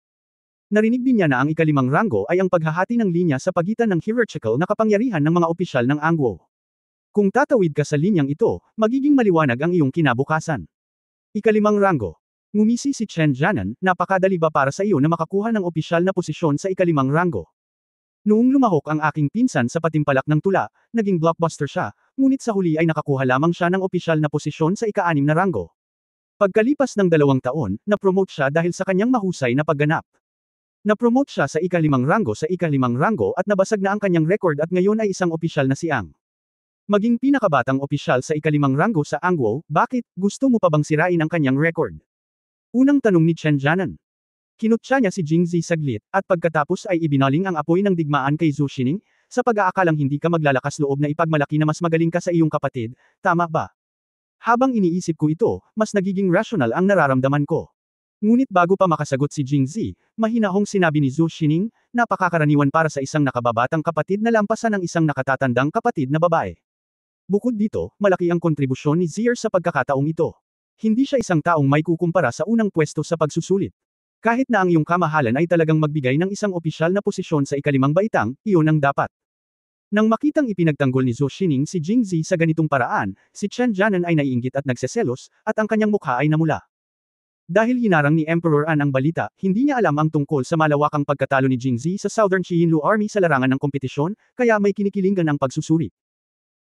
Narinig din niya na ang ika-5 ranggo ay ang paghahati ng linya sa pagitan ng hierarchical na kapangyarihan ng mga opisyal ng Angwo. Kung tatawid ka sa linyang ito, magiging maliwanag ang iyong kinabukasan. Ika-5 ranggo. Ngumisi si Chen Jianan, napakadali ba para sa iyo na makakuha ng opisyal na posisyon sa ika-5 ranggo? Noong lumahok ang aking pinsan sa patimpalak ng tula, naging blockbuster siya, ngunit sa huli ay nakakuha lamang siya ng opisyal na posisyon sa ika-6 na ranggo. Pagkalipas ng 2 taon, na-promote siya dahil sa kanyang mahusay na pagganap. Na-promote siya sa ika-5 ranggo sa ika-5 ranggo at nabasag na ang kanyang record at ngayon ay isang opisyal na si Ang. Maging pinakabatang opisyal sa ika-5 ranggo sa Angwo, bakit, gusto mo pa bang sirain ang kanyang record? Unang tanong ni Chen Jianan. Kinutya niya si Jingzi saglit, at pagkatapos ay ibinaling ang apoy ng digmaan kay Zhu Xining, sa pag-aakalang hindi ka maglalakas loob na ipagmalaki na mas magaling ka sa iyong kapatid, tama ba? Habang iniisip ko ito, mas nagiging rational ang nararamdaman ko. Ngunit bago pa makasagot si Jingzi, mahinahong sinabi ni Zhu Xining, napakakaraniwan para sa isang nakababatang kapatid na lampasan ng isang nakatatandang kapatid na babae. Bukod dito, malaki ang kontribusyon ni Zier sa pagkakataong ito. Hindi siya isang taong may kukumpara sa unang pwesto sa pagsusulit. Kahit na ang iyong kamahalan ay talagang magbigay ng isang opisyal na posisyon sa ika-5 baitang, iyon ang dapat. Nang makitang ipinagtanggol ni Zhu Xining si Jingzi sa ganitong paraan, si Chen Jianan ay naiinggit at nagseselos, at ang kanyang mukha ay namula. Dahil hinarang ni Emperor An ang balita, hindi niya alam ang tungkol sa malawakang pagkatalo ni Jingzi sa Southern Qianlu Army sa larangan ng kompetisyon, kaya may kinikilingan ang pagsusuri.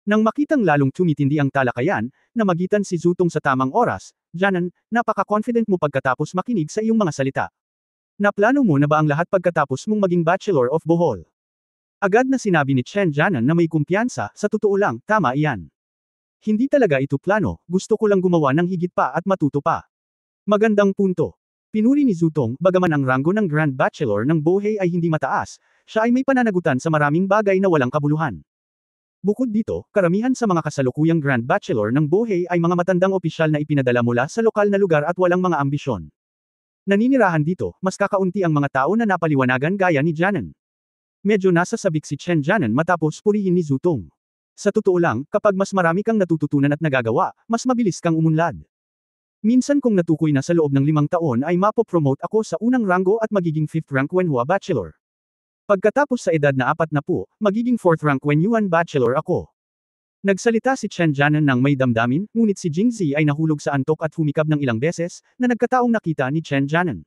Nang makitang lalong tumitindi ang talakayan, namagitan si Zutong sa tamang oras, Janan, napaka-confident mo pagkatapos makinig sa iyong mga salita. Naplano mo na ba ang lahat pagkatapos mong maging Bachelor of Bohol? Agad na sinabi ni Chen Janan na may kumpiyansa, sa totoo lang, tama iyan. Hindi talaga ito plano, gusto ko lang gumawa ng higit pa at matuto pa. Magandang punto. Pinuri ni Zutong, bagaman ang ranggo ng Grand Bachelor ng Bohei ay hindi mataas, siya ay may pananagutan sa maraming bagay na walang kabuluhan. Bukod dito, karamihan sa mga kasalukuyang Grand Bachelor ng Bohei ay mga matandang opisyal na ipinadala mula sa lokal na lugar at walang mga ambisyon. Naninirahan dito, mas kakaunti ang mga tao na napaliwanagan gaya ni Janan. Medyo nasa sabik si Chen Janan matapos purihin ni Zutong. Sa totoo lang, kapag mas marami kang natututunan at nagagawa, mas mabilis kang umunlad. Minsan kung natukoy na sa loob ng 5 taon ay mapopromote ako sa unang ranggo at magiging 5th rank Wenhua Bachelor. Pagkatapos sa edad na 40, magiging 4th rank Wenyuan Bachelor ako. Nagsalita si Chen Janan ng may damdamin, ngunit si Jingzi ay nahulog sa antok at humikab ng ilang beses, na nagkataong nakita ni Chen Janan.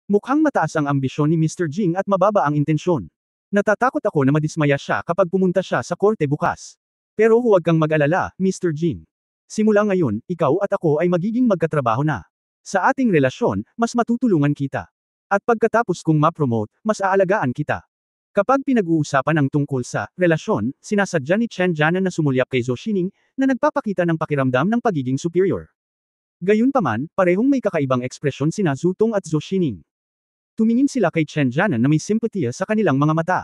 Mukhang mataas ang ambisyon ni Mr. Jing at mababa ang intensyon. Natatakot ako na madismaya siya kapag pumunta siya sa korte bukas. Pero huwag kang mag-alala, Mr. Jing. Simula ngayon, ikaw at ako ay magiging magkatrabaho na. Sa ating relasyon, mas matutulungan kita. At pagkatapos kong ma-promote, mas aalagaan kita. Kapag pinag-uusapan ang tungkol sa relasyon, sinasadya ni Chen Janan na sumulyap kay Zhou Xining, na nagpapakita ng pakiramdam ng pagiging superior. Gayunpaman, parehong may kakaibang ekspresyon sina Zutong at Zhou Xining. Tumingin sila kay Chen Janan na may simpatiya sa kanilang mga mata.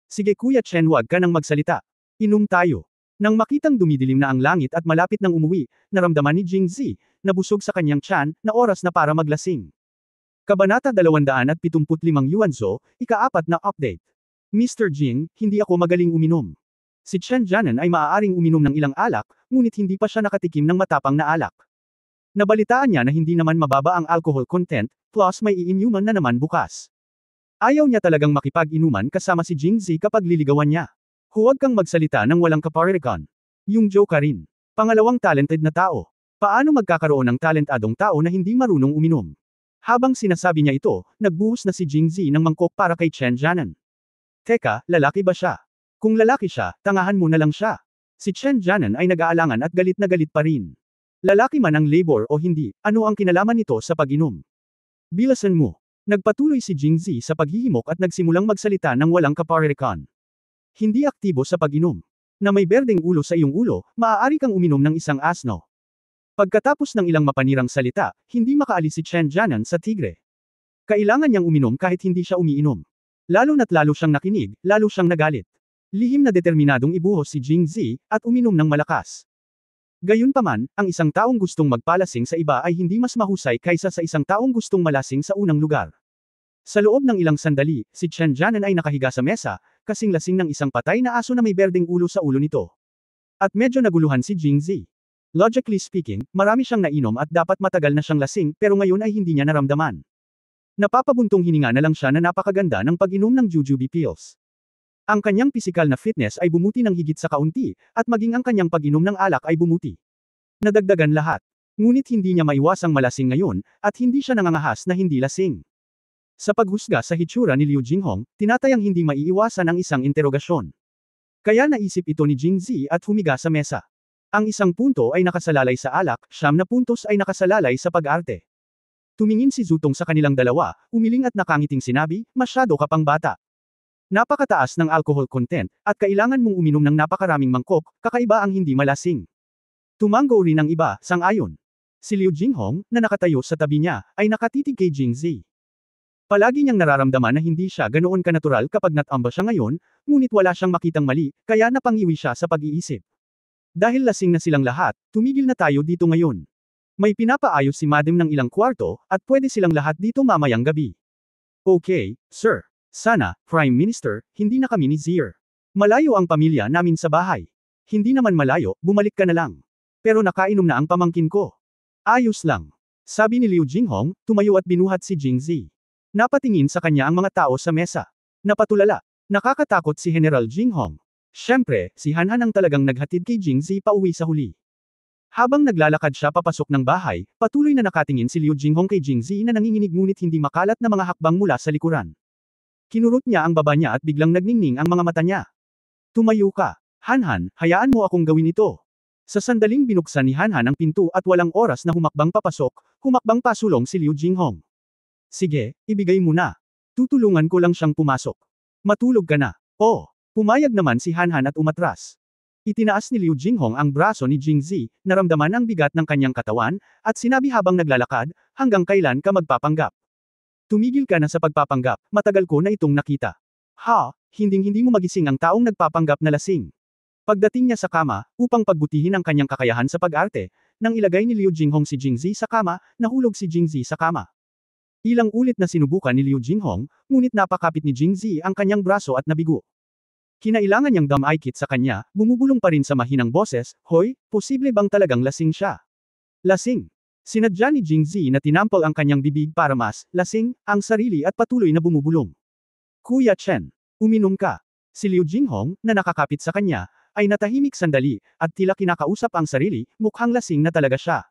Sige Kuya Chen, huwag ka nang magsalita. Inom tayo. Nang makitang dumidilim na ang langit at malapit nang umuwi, naramdaman ni Jingzi, na busog sa kanyang tiyan, na oras na para maglasing. Kabanata 275 Yuanzhou, ika-4 na update. Mr. Jing, hindi ako magaling uminom. Si Chen Janan ay maaaring uminom ng ilang alak, ngunit hindi pa siya nakatikim ng matapang na alak. Nabalitaan niya na hindi naman mababa ang alcohol content, plus may iinuman na naman bukas. Ayaw niya talagang makipag-inuman kasama si Jingzi kapag liligawan niya. Huwag kang magsalita ng walang kaparirikan. Yung Joe ka rin. Pangalawang talented na tao. Paano magkakaroon ng talentadong tao na hindi marunong uminom? Habang sinasabi niya ito, nagbuhos na si Jingzi ng mangkok para kay Chen Janan. Teka, lalaki ba siya? Kung lalaki siya, tangahan mo na lang siya. Si Chen Janan ay nag-aalangan at galit na galit pa rin. Lalaki man ang labor o hindi, ano ang kinalaman nito sa pag-inom? Bilasan mo. Nagpatuloy si Jingzi sa paghihimok at nagsimulang magsalita ng walang kaparirikan. Hindi aktibo sa pag-inom. Na may berdeng ulo sa iyong ulo, maaari kang uminom ng isang asno. Pagkatapos ng ilang mapanirang salita, hindi makaalis si Chen Janan sa tigre. Kailangan niyang uminom kahit hindi siya umiinom. Lalo na't lalo siyang nakinig, lalo siyang nagalit. Lihim na determinadong ibuhos si Jingzi, at uminom ng malakas. Gayunpaman, ang isang taong gustong magpalasing sa iba ay hindi mas mahusay kaysa sa isang taong gustong malasing sa unang lugar. Sa loob ng ilang sandali, si Chen Janan ay nakahiga sa mesa, kasing lasing ng isang patay na aso na may berdeng ulo sa ulo nito. At medyo naguluhan si Jingzi. Logically speaking, marami siyang nainom at dapat matagal na siyang lasing pero ngayon ay hindi niya naramdaman. Napapabuntong hininga na lang siya na napakaganda ng pag-inom ng jujube pills. Ang kanyang pisikal na fitness ay bumuti ng higit sa kaunti, at maging ang kanyang pag-inom ng alak ay bumuti. Nadagdagan lahat. Ngunit hindi niya maiwasang malasing ngayon, at hindi siya nangangahas na hindi lasing. Sa paghusga sa hitsura ni Liu Jinghong, tinatayang hindi maiiwasan ang isang interogasyon. Kaya naisip ito ni Jingzi at humiga sa mesa. Ang isang punto ay nakasalalay sa alak, 9 na puntos ay nakasalalay sa pag-arte. Tumingin si Zutong sa kanilang dalawa, umiling at nakangiting sinabi, masyado ka pang bata. Napakataas ng alcohol content, at kailangan mong uminom ng napakaraming mangkok, kakaiba ang hindi malasing. Tumango rin ang iba, sang-ayon. Si Liu Jinghong, na nakatayo sa tabi niya, ay nakatitig kay Jingzi. Palagi niyang nararamdaman na hindi siya ganoon kanatural kapag natamba siya ngayon, ngunit wala siyang makitang mali, kaya napangiwi siya sa pag-iisip. Dahil lasing na silang lahat, tumigil na tayo dito ngayon. May pinapaayos si Madam ng ilang kwarto, at pwede silang lahat dito mamayang gabi. Okay, sir. Sana, Prime Minister, hindi na kami ni Zier. Malayo ang pamilya namin sa bahay. Hindi naman malayo, bumalik ka na lang. Pero nakainom na ang pamangkin ko. Ayos lang. Sabi ni Liu Jinghong, tumayo at binuhat si Jingzi. Napatingin sa kanya ang mga tao sa mesa. Napatulala. Nakakatakot si General Jinghong. Siyempre, si Hanhan ang talagang naghatid kay Jingzi pauwi sa huli. Habang naglalakad siya papasok ng bahay, patuloy na nakatingin si Liu Jinghong kay Jingzi na nanginginig ngunit hindi makalat na mga hakbang mula sa likuran. Kinurot niya ang baba niya at biglang nagningning ang mga mata niya. Tumayo ka. Hanhan, hayaan mo akong gawin ito. Sa sandaling binuksan ni Hanhan ang pinto at walang oras na humakbang papasok, humakbang pasulong si Liu Jinghong. Sige, ibigay mo na. Tutulungan ko lang siyang pumasok. Matulog ka na. Oh, pumayag naman si Hanhan at umatras. Itinaas ni Liu Jinghong ang braso ni Jingzi, naramdaman ang bigat ng kanyang katawan, at sinabi habang naglalakad, hanggang kailan ka magpapanggap? Tumigil ka na sa pagpapanggap, matagal ko na itong nakita. Ha, hinding-hindi mo magising ang taong nagpapanggap na lasing. Pagdating niya sa kama, upang pagbutihin ang kanyang kakayahan sa pag-arte, nang ilagay ni Liu Jinghong si Jingzi sa kama, nahulog si Jingzi sa kama. Ilang ulit na sinubukan ni Liu Jinghong, ngunit napakapit ni Jingzi ang kanyang braso at nabigo. Kinailangan niyang damaykit sa kanya, bumubulong pa rin sa mahinang boses, "Hoy, posible bang talagang lasing siya?" Lasing. Sinadya ni Jingzi na tinampal ang kanyang bibig para mas lasing ang sarili at patuloy na bumubulong. Kuya Chen, uminom ka. Si Liu Jinghong, na nakakapit sa kanya, ay natahimik sandali, at tila kinakausap ang sarili, mukhang lasing na talaga siya.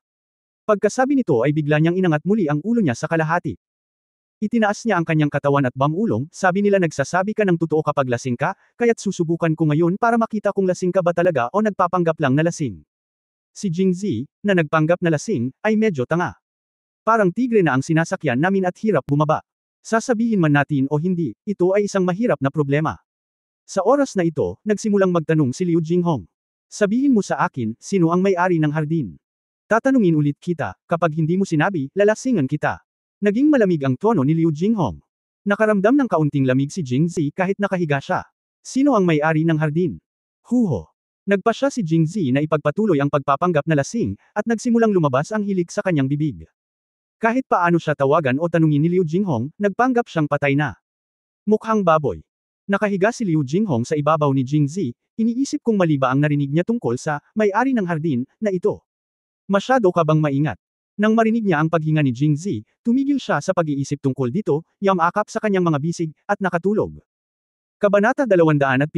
Pagkasabi nito ay bigla niyang inangat muli ang ulo niya sa kalahati. Itinaas niya ang kanyang katawan at bamulong, sabi nila nagsasabi ka ng totoo kapag lasing ka, kaya't susubukan ko ngayon para makita kung lasing ka ba talaga o nagpapanggap lang na lasing. Si Jingzi, na nagpanggap na lasing, ay medyo tanga. Parang tigre na ang sinasakyan namin at hirap bumaba. Sasabihin man natin o hindi, ito ay isang mahirap na problema. Sa oras na ito, nagsimulang magtanong si Liu Jinghong. Sabihin mo sa akin, sino ang may-ari ng hardin? Tatanungin ulit kita, kapag hindi mo sinabi, lalasingan kita. Naging malamig ang tono ni Liu Jinghong. Nakaramdam ng kaunting lamig si Jingzi kahit nakahiga siya. Sino ang may-ari ng hardin? Huho. Nagpa siya si Jingzi na ipagpatuloy ang pagpapanggap na lasing, at nagsimulang lumabas ang hilig sa kanyang bibig. Kahit paano siya tawagan o tanungin ni Liu Jinghong, nagpanggap siyang patay na. Mukhang baboy. Nakahiga si Liu Jinghong sa ibabaw ni Jingzi, iniisip kung mali ba ang narinig niya tungkol sa may-ari ng hardin na ito. Masyado ka bang maingat? Nang marinig niya ang paghinga ni Jingzi, tumigil siya sa pag-iisip tungkol dito, yamakap sa kanyang mga bisig, at nakatulog. Kabanata 276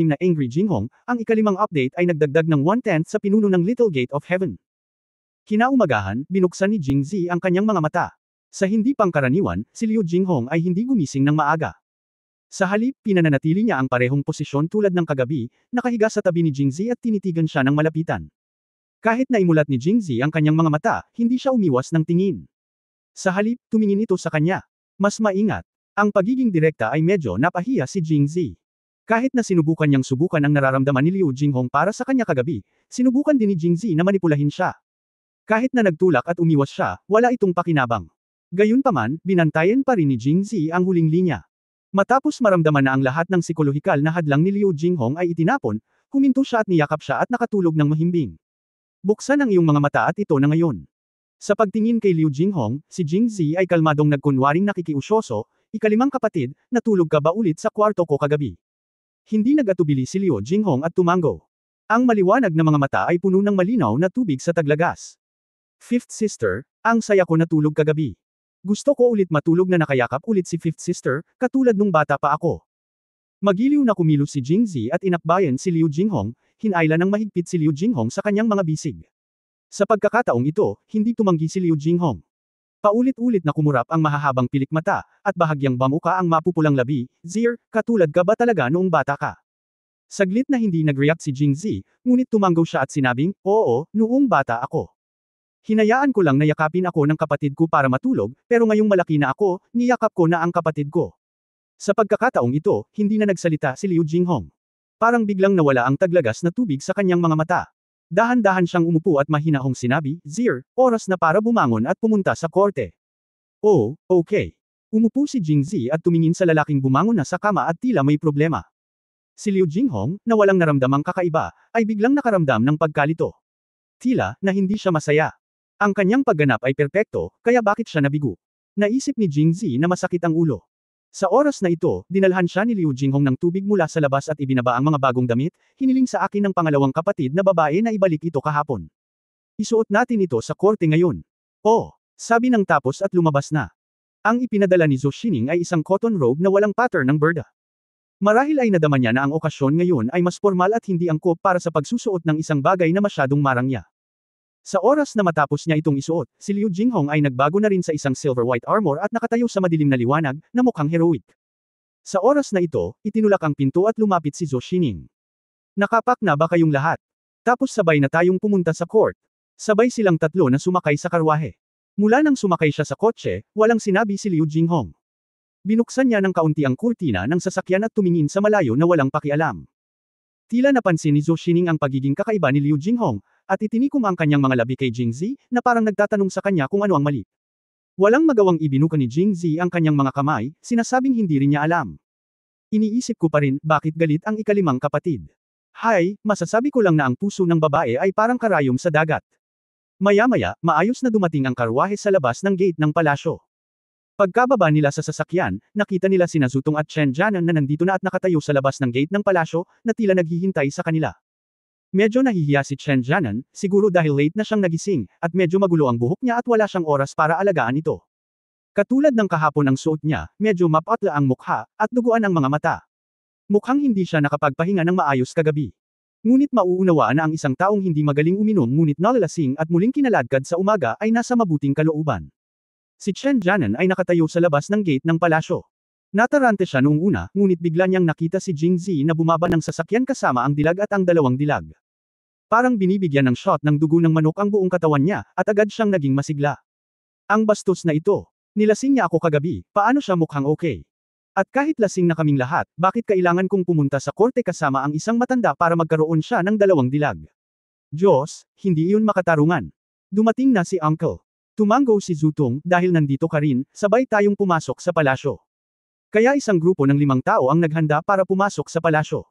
na Angry Jinghong, ang ikalimang update ay nagdagdag ng 1/10 sa pinuno ng Little Gate of Heaven. Kinaumagahan, binuksan ni Jingzi ang kanyang mga mata. Sa hindi pangkaraniwan, si Liu Jinghong ay hindi gumising ng maaga. Sa halip, pinananatili niya ang parehong posisyon tulad ng kagabi, nakahiga sa tabi ni Jingzi at tinitigan siya ng malapitan. Kahit na imulat ni Jingzi ang kanyang mga mata, hindi siya umiwas ng tingin. Sa halip, tumingin ito sa kanya. Mas maingat. Ang pagiging direkta ay medyo napahiya si Jingzi. Kahit na sinubukan niyang subukan ang nararamdaman ni Liu Jinghong para sa kanya kagabi, sinubukan din ni Jingzi na manipulahin siya. Kahit na nagtulak at umiwas siya, wala itong pakinabang. Gayunpaman, binantayan pa rin ni Jingzi ang huling linya. Matapos maramdaman na ang lahat ng psikolohikal na hadlang ni Liu Jinghong ay itinapon, huminto siya at niyakap siya at nakatulog ng mahimbing. Buksan ang iyong mga mata at ito na ngayon. Sa pagtingin kay Liu Jinghong, si Jingzi ay kalmadong nagkunwaring nakikiusyoso, ikalimang kapatid, natulog ka ba ulit sa kwarto ko kagabi? Hindi nag-atubili si Liu Jinghong at tumango. Ang maliwanag na mga mata ay puno ng malinaw na tubig sa taglagas. Fifth sister, ang saya ko natulog kagabi. Gusto ko ulit matulog na nakayakap ulit si fifth sister, katulad nung bata pa ako. Magiliw na kumilos si Jingzi at inakbayan si Liu Jinghong, hinayla ng mahigpit si Liu Jinghong sa kanyang mga bisig. Sa pagkakataong ito, hindi tumanggi si Liu Jinghong. Paulit-ulit na kumurap ang mahahabang pilik mata, at bahagyang bamuka ang mapupulang labi, "Zir, katulad ka ba talaga noong bata ka?" Saglit na hindi nag-react si Jingzi, ngunit tumanggaw siya at sinabing, "Oo, noong bata ako. Hinayaan ko lang na yakapin ako ng kapatid ko para matulog, pero ngayong malaki na ako, niyakap ko na ang kapatid ko." Sa pagkakataong ito, hindi na nagsalita si Liu Jinghong. Parang biglang nawala ang taglagas na tubig sa kanyang mga mata. Dahan-dahan siyang umupo at mahinahong sinabi, "Zir, oras na para bumangon at pumunta sa korte." "Oh, okay." Umupo si Jingzi at tumingin sa lalaking bumangon na sa kama at tila may problema. Si Liu Jinghong, na walang naramdamang kakaiba, ay biglang nakaramdam ng pagkalito. Tila, na hindi siya masaya. Ang kanyang pagganap ay perpekto, kaya bakit siya nabigo? Naisip ni Jingzi na masakit ang ulo. Sa oras na ito, dinalhan siya ni Liu Jinghong ng tubig mula sa labas at ibinaba ang mga bagong damit, hiniling sa akin ng pangalawang kapatid na babae na ibalik ito kahapon. Isuot natin ito sa korte ngayon. Oh, sabi ng tapos at lumabas na. Ang ipinadala ni Zhou Xining ay isang cotton robe na walang pattern ng berda. Marahil ay nadama niya na ang okasyon ngayon ay mas formal at hindi angkop para sa pagsusuot ng isang bagay na masyadong marangya. Sa oras na matapos niya itong isuot, si Liu Jinghong ay nagbago na rin sa isang silver white armor at nakatayo sa madilim na liwanag, na mukhang heroic. Sa oras na ito, itinulak ang pinto at lumapit si Zhou Xining. "Nakapak na ba kayong lahat?" Tapos sabay na tayong pumunta sa court. Sabay silang tatlo na sumakay sa karwahe. Mula nang sumakay siya sa kotse, walang sinabi si Liu Jinghong. Binuksan niya ng kaunti ang kurtina ng sasakyan at tumingin sa malayo na walang pakialam. Tila napansin ni Zhou Xining ang pagiging kakaiba ni Liu Jinghong, at itinikom ang kanyang mga labi kay Jingzi, na parang nagtatanong sa kanya kung ano ang mali. Walang magawang ibinuka ni Jingzi ang kanyang mga kamay, sinasabing hindi rin niya alam. Iniisip ko pa rin, bakit galit ang ikalimang kapatid. Hay, masasabi ko lang na ang puso ng babae ay parang karayom sa dagat. Maya-maya, maayos na dumating ang karwahe sa labas ng gate ng palasyo. Pagkababa nila sa sasakyan, nakita nila sina Zutong at Chen Jianan na nandito na at nakatayo sa labas ng gate ng palasyo, na tila naghihintay sa kanila. Medyo nahihiya si Chen Jianan, siguro dahil late na siyang nagising, at medyo magulo ang buhok niya at wala siyang oras para alagaan ito. Katulad ng kahapon ang suot niya, medyo mapatla ang mukha, at duguan ang mga mata. Mukhang hindi siya nakapagpahinga ng maayos kagabi. Ngunit mauunawaan na ang isang taong hindi magaling uminom ngunit nalalasing at muling kinaladkad sa umaga ay nasa mabuting kalooban. Si Chen Jianan ay nakatayo sa labas ng gate ng palasyo. Natarante siya noong una, ngunit bigla niyang nakita si Jingzi na bumaba ng sasakyan kasama ang dilag at ang dalawang dilag. Parang binibigyan ng shot ng dugo ng manok ang buong katawan niya, at agad siyang naging masigla. Ang bastos na ito. Nilasing niya ako kagabi, paano siya mukhang okay? At kahit lasing na kaming lahat, bakit kailangan kong pumunta sa korte kasama ang isang matanda para magkaroon siya ng dalawang dilag? Diyos, hindi iyon makatarungan. Dumating na si Uncle. Tumango si Zutong, dahil nandito ka rin, sabay tayong pumasok sa palasyo. Kaya isang grupo ng 5 tao ang naghanda para pumasok sa palasyo.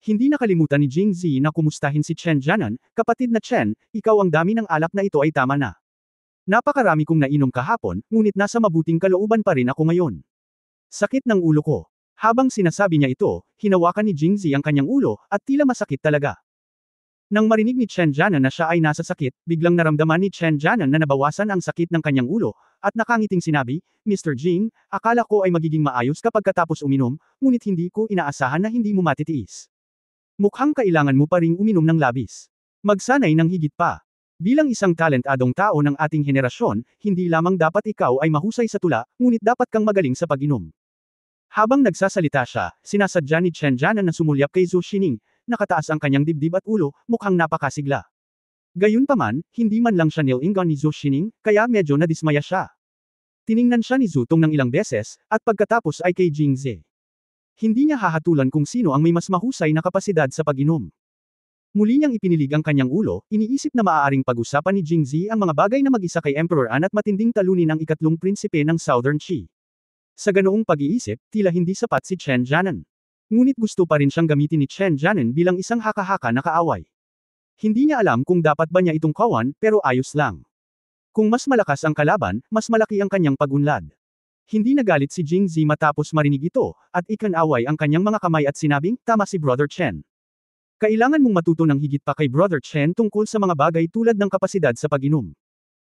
Hindi nakalimutan ni Jingzi na kumustahin si Chen Jianan, kapatid na Chen, ikaw ang dami ng alak na ito ay tama na. Napakarami kong nainom kahapon, ngunit nasa mabuting kalooban pa rin ako ngayon. Sakit ng ulo ko. Habang sinasabi niya ito, hinawakan ni Jingzi ang kanyang ulo, at tila masakit talaga. Nang marinig ni Chen Jianan na siya ay nasa sakit, biglang naramdaman ni Chen Jianan na nabawasan ang sakit ng kanyang ulo, at nakangiting sinabi, Mr. Jing, akala ko ay magiging maayos kapag katapos uminom, ngunit hindi ko inaasahan na hindi mo matitiis. Mukhang kailangan mo pa ring uminom ng labis. Magsanay ng higit pa. Bilang isang talentadong tao ng ating henerasyon, hindi lamang dapat ikaw ay mahusay sa tula, ngunit dapat kang magaling sa pag-inom. Habang nagsasalita siya, sinasadya ni Chen Jianan na sumulyap kay Zhou Xining, nakataas ang kanyang dibdib at ulo, mukhang napakasigla. Gayunpaman, hindi man lang siya nilingon ni Zhou Xining, kaya medyo nadismaya siya. Tiningnan siya ni Zutong ng ilang beses, at pagkatapos ay kay Jingzi. Hindi niya hahatulan kung sino ang may mas mahusay na kapasidad sa pag-inom. Muli niyang ipinilig ang kanyang ulo, iniisip na maaaring pag-usapan ni Jingzi ang mga bagay na mag-isa kay Emperor An at matinding talunin ang ikatlong prinsipe ng Southern Qi. Sa ganoong pag-iisip, tila hindi sapat si Chen Jianan. Ngunit gusto pa rin siyang gamitin ni Chen Jianan bilang isang haka-haka na kaaway. Hindi niya alam kung dapat ba niya itong kawan, pero ayos lang. Kung mas malakas ang kalaban, mas malaki ang kanyang pagunlad. Hindi nagalit si Jingzi matapos marinig ito, at ikanaway ang kanyang mga kamay at sinabing, tama si Brother Chen. Kailangan mong matuto ng higit pa kay Brother Chen tungkol sa mga bagay tulad ng kapasidad sa pag-inom.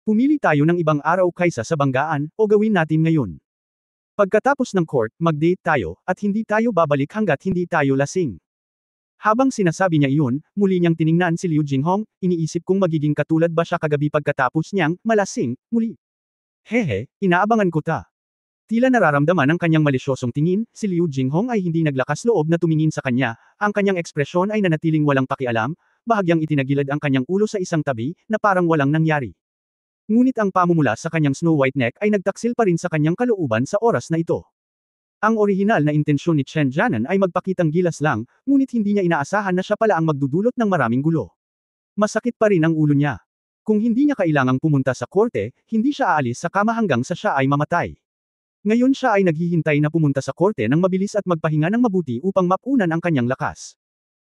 Pumili tayo ng ibang araw kaysa sa banggaan, o gawin natin ngayon. Pagkatapos ng court, mag-date tayo, at hindi tayo babalik hanggat hindi tayo lasing. Habang sinasabi niya iyon, muli niyang tiningnan si Liu Jinghong, iniisip kung magiging katulad ba siya kagabi pagkatapos niyang malasing, muli. Hehe, inaabangan ko ta. Tila nararamdaman ang kanyang malisyosong tingin, si Liu Jinghong ay hindi naglakas loob na tumingin sa kanya, ang kanyang ekspresyon ay nanatiling walang pakialam, bahagyang itinagilid ang kanyang ulo sa isang tabi, na parang walang nangyari. Ngunit ang pamumula sa kanyang snow white neck ay nagtaksil pa rin sa kanyang kalooban sa oras na ito. Ang orihinal na intensyon ni Chen Jianan ay magpakitang gilas lang, ngunit hindi niya inaasahan na siya pala ang magdudulot ng maraming gulo. Masakit pa rin ang ulo niya. Kung hindi niya kailangang pumunta sa korte, hindi siya aalis sa kama hanggang sa siya ay mamatay. Ngayon siya ay naghihintay na pumunta sa korte ng mabilis at magpahinga ng mabuti upang mapunan ang kanyang lakas.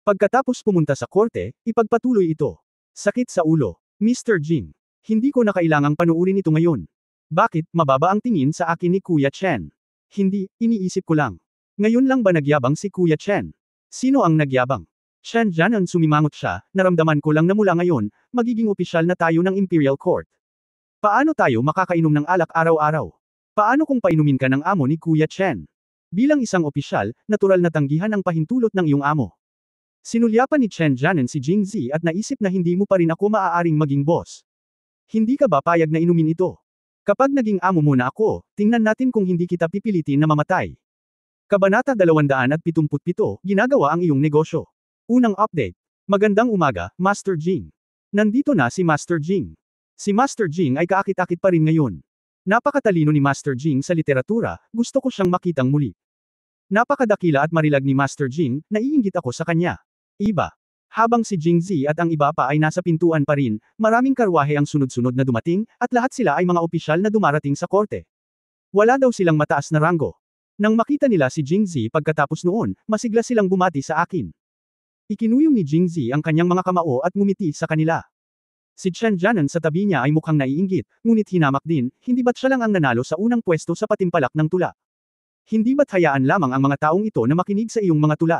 Pagkatapos pumunta sa korte, ipagpatuloy ito. Sakit sa ulo. Mr. Jing. Hindi ko na kailangang panuurin ito ngayon. Bakit, mababa ang tingin sa akin ni Kuya Chen? Hindi, iniisip ko lang. Ngayon lang ba nagyabang si Kuya Chen? Sino ang nagyabang? Chen Jianan sumimangot siya, naramdaman ko lang na mula ngayon, magiging opisyal na tayo ng Imperial Court. Paano tayo makakainom ng alak araw-araw? Paano kung painumin ka ng amo ni Kuya Chen? Bilang isang opisyal, natural na tanggihan ang pahintulot ng iyong amo. Sinulyapan ni Chen Jianan si Jingzi at naisip na hindi mo pa rin ako maaaring maging boss. Hindi ka ba payag na inumin ito? Kapag naging amo mo na ako, tingnan natin kung hindi kita pipilitin na mamatay. Kabanata 277, ginagawa ang iyong negosyo. Unang update. Magandang umaga, Master Jing. Nandito na si Master Jing. Si Master Jing ay kaakit-akit pa rin ngayon. Napakatalino ni Master Jing sa literatura, gusto ko siyang makitang muli. Napakadakila at marilag ni Master Jing, naiinggit ako sa kanya. Iba. Habang si Jingzi at ang iba pa ay nasa pintuan pa rin, maraming karwahe ang sunod-sunod na dumating, at lahat sila ay mga opisyal na dumarating sa korte. Wala daw silang mataas na ranggo. Nang makita nila si Jingzi pagkatapos noon, masigla silang bumati sa akin. Ikinuyong ni Jingzi ang kanyang mga kamao at ngumiti sa kanila. Si Chen Jianan sa tabi niya ay mukhang naiinggit, ngunit hinamak din, hindi ba't siya lang ang nanalo sa unang pwesto sa patimpalak ng tula? Hindi ba't hayaan lamang ang mga taong ito na makinig sa iyong mga tula?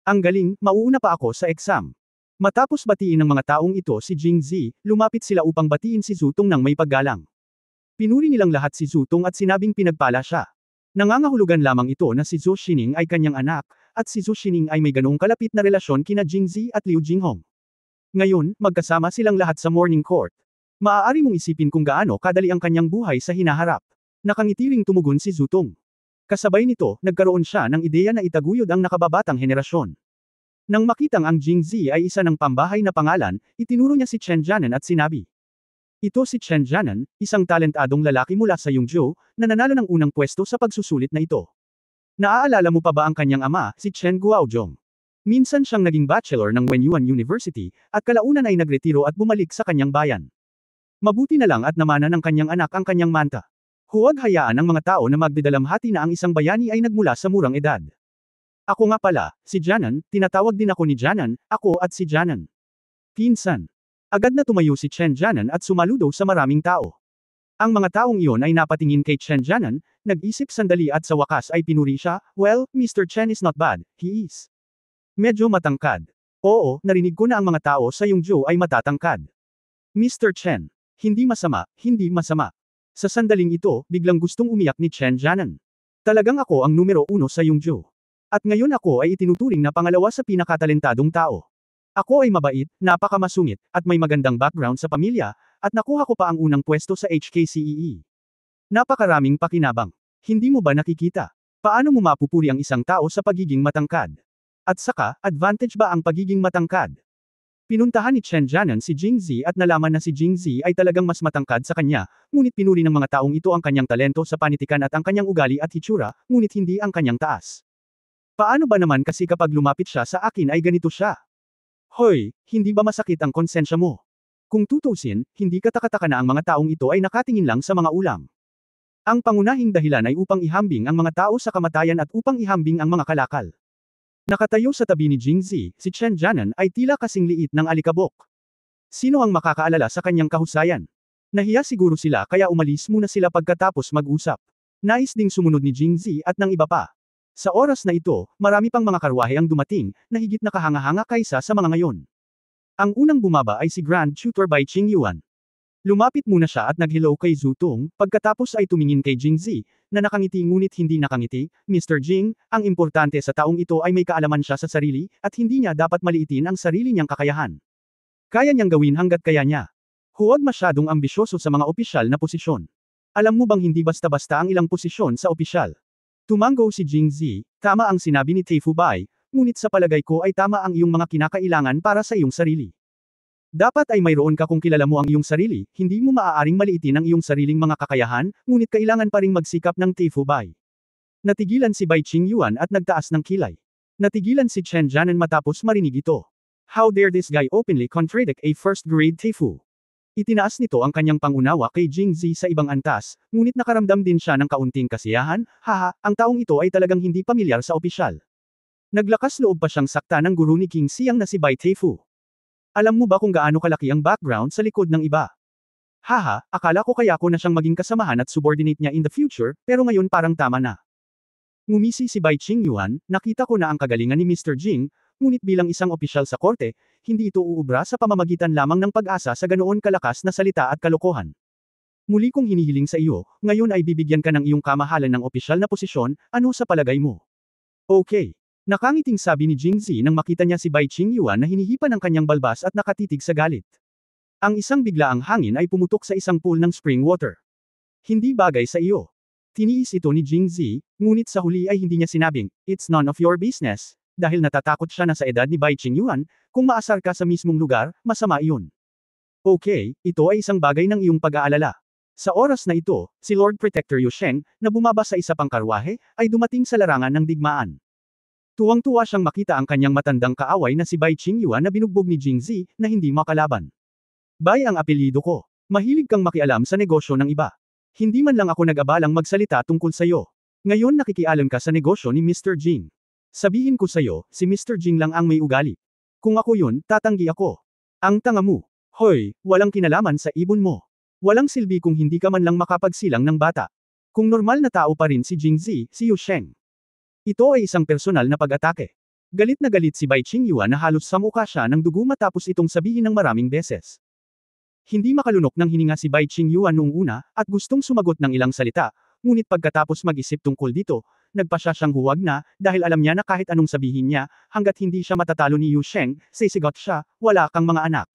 Ang galing, mauuna pa ako sa exam. Matapos batiin ng mga taong ito si Jingzi, lumapit sila upang batiin si Zutong ng may paggalang. Pinuri nilang lahat si Zutong at sinabing pinagpala siya. Nangangahulugan lamang ito na si Zhou Xining ay kanyang anak, at si Zhou Xining ay may ganoong kalapit na relasyon kina Jingzi at Liu Jinghong. Ngayon, magkasama silang lahat sa morning court. Maaari mong isipin kung gaano kadali ang kanyang buhay sa hinaharap. Nakangiti ring tumugon si Zutong. Kasabay nito, nagkaroon siya ng ideya na itaguyod ang nakababatang henerasyon. Nang makitang ang Jingzi ay isa ng pambahay na pangalan, itinuro niya si Chen Jianan at sinabi. Ito si Chen Jianan, isang talentadong lalaki mula sa Yongzhou, na nanalo ng unang pwesto sa pagsusulit na ito. Naaalala mo pa ba ang kanyang ama, si Chen Guojiong? Minsan siyang naging bachelor ng Wenyuan University, at kalaunan ay nagretiro at bumalik sa kanyang bayan. Mabuti na lang at namana ng kanyang anak ang kanyang manta. Huwag hayaan ang mga tao na magdidalamhati na ang isang bayani ay nagmula sa murang edad. Ako nga pala, si Jianan, tinatawag din ako ni Jianan, ako at si Jianan. Pinsan. Agad na tumayo si Chen Jianan at sumaludo sa maraming tao. Ang mga taong iyon ay napatingin kay Chen Jianan, nag-isip sandali at sa wakas ay pinuri siya, well, Mr. Chen is not bad, he is. Medyo matangkad. Oo, narinig ko na ang mga tao sa Yongzhou ay matatangkad. Mr. Chen. Hindi masama, hindi masama. Sa sandaling ito, biglang gustong umiyak ni Chen Jianan. Talagang ako ang numero 1 sa Yongzhou. At ngayon ako ay itinuturing na pangalawa sa pinakatalentadong tao. Ako ay mabait, napakamasungit, at may magandang background sa pamilya, at nakuha ko pa ang unang pwesto sa HKCEE. Napakaraming pakinabang. Hindi mo ba nakikita? Paano mo mapupuri ang isang tao sa pagiging matangkad? At saka, advantage ba ang pagiging matangkad? Pinuntahan ni Chen Jianan si Jingzi at nalaman na si Jingzi ay talagang mas matangkad sa kanya, ngunit pinuri ng mga taong ito ang kanyang talento sa panitikan at ang kanyang ugali at hitsura, ngunit hindi ang kanyang taas. Paano ba naman kasi kapag lumapit siya sa akin ay ganito siya? Hoy, hindi ba masakit ang konsensya mo? Kung tutusin, hindi katakataka na ang mga taong ito ay nakatingin lang sa mga ulam. Ang pangunahing dahilan ay upang ihambing ang mga tao sa kamatayan at upang ihambing ang mga kalakal. Nakatayo sa tabi ni Jingzi, si Chen Jianan ay tila kasing liit ng alikabok. Sino ang makakaalala sa kanyang kahusayan? Nahiya siguro sila kaya umalis muna sila pagkatapos mag-usap. Nais ding sumunod ni Jingzi at ng iba pa. Sa oras na ito, marami pang mga karwahe ang dumating, na higit na kahanga-hanga kaysa sa mga ngayon. Ang unang bumaba ay si Grand Tutor Bai Qingyuan. Lumapit muna siya at nag-hello kay Zutong, pagkatapos ay tumingin kay Jingzi, na nakangiti ngunit hindi nakangiti, Mr. Jing, ang importante sa taong ito ay may kaalaman siya sa sarili, at hindi niya dapat maliitin ang sarili niyang kakayahan. Kaya niyang gawin hanggat kaya niya. Huwag masyadong ambisyoso sa mga opisyal na posisyon. Alam mo bang hindi basta-basta ang ilang posisyon sa opisyal? Tumango si Jingzi, tama ang sinabi ni Tei Fubai, ngunit sa palagay ko ay tama ang iyong mga kinakailangan para sa iyong sarili. Dapat ay mayroon ka kung kilala mo ang iyong sarili, hindi mo maaaring maliitin ang iyong sariling mga kakayahan, ngunit kailangan pa ring magsikap ng Tei Fubai. Natigilan si Bai Qingyuan at nagtaas ng kilay. Natigilan si Chen Jianan matapos marinig ito. How dare this guy openly contradict a first-grade Teifu? Itinaas nito ang kanyang pangunawa kay Jingzi sa ibang antas, ngunit nakaramdam din siya ng kaunting kasiyahan, haha, ang taong ito ay talagang hindi pamilyar sa opisyal. Naglakas loob pa siyang sakta ng guro ni King Siang na si Bai Teifu. Alam mo ba kung gaano kalaki ang background sa likod ng iba? Haha, akala ko kaya ko na siyang maging kasamahan at subordinate niya in the future, pero ngayon parang tama na. Ngumisi si Bai Qingyuan, nakita ko na ang kagalingan ni Mr. Jing, ngunit bilang isang opisyal sa korte, hindi ito uubra sa pamamagitan lamang ng pag-asa sa ganoon kalakas na salita at kalokohan. Muli kong hinihiling sa iyo, ngayon ay bibigyan ka ng iyong kamahalan ng opisyal na posisyon, ano sa palagay mo? Okay. Nakangiting sabi ni Jingzi nang makita niya si Bai Qingyuan na hinihipan ang kanyang balbas at nakatitig sa galit. Ang isang biglaang hangin ay pumutok sa isang pool ng spring water. Hindi bagay sa iyo. Tiniis ito ni Jingzi, ngunit sa huli ay hindi niya sinabing, it's none of your business. dahil natatakot siya na sa edad ni Bai Qingyuan, kung maasar ka sa mismong lugar, masama iyon. Okay, ito ay isang bagay ng iyong pag-aalala. Sa oras na ito, si Lord Protector Yu Sheng, na bumaba sa isa pang karwahe, ay dumating sa larangan ng digmaan. Tuwang-tuwa siyang makita ang kanyang matandang kaaway na si Bai Qingyuan na binugbog ni Jingzi, na hindi makalaban. Bai ang apelyido ko. Mahilig kang makialam sa negosyo ng iba. Hindi man lang ako nag-abalang magsalita tungkol sa iyo. Ngayon nakikialam ka sa negosyo ni Mr. Jing. Sabihin ko sa iyo, si Mr. Jing lang ang may ugali. Kung ako yun, tatanggi ako. Ang tanga mo. Hoy, walang kinalaman sa ibon mo. Walang silbi kung hindi ka man lang makapagsilang ng bata. Kung normal na tao pa rin si Jingzi, si Yu Sheng. Ito ay isang personal na pag-atake. Galit na galit si Bai Qingyuan na halos samukha siya ng dugo matapos itong sabihin ng maraming beses. Hindi makalunok ng hininga si Bai Qingyuan noong una, at gustong sumagot ng ilang salita, ngunit pagkatapos mag-isip tungkol dito, nagpasya siyang huwag na, dahil alam niya na kahit anong sabihin niya, hanggat hindi siya matatalo ni Yu Sheng, sisigot siya, wala kang mga anak.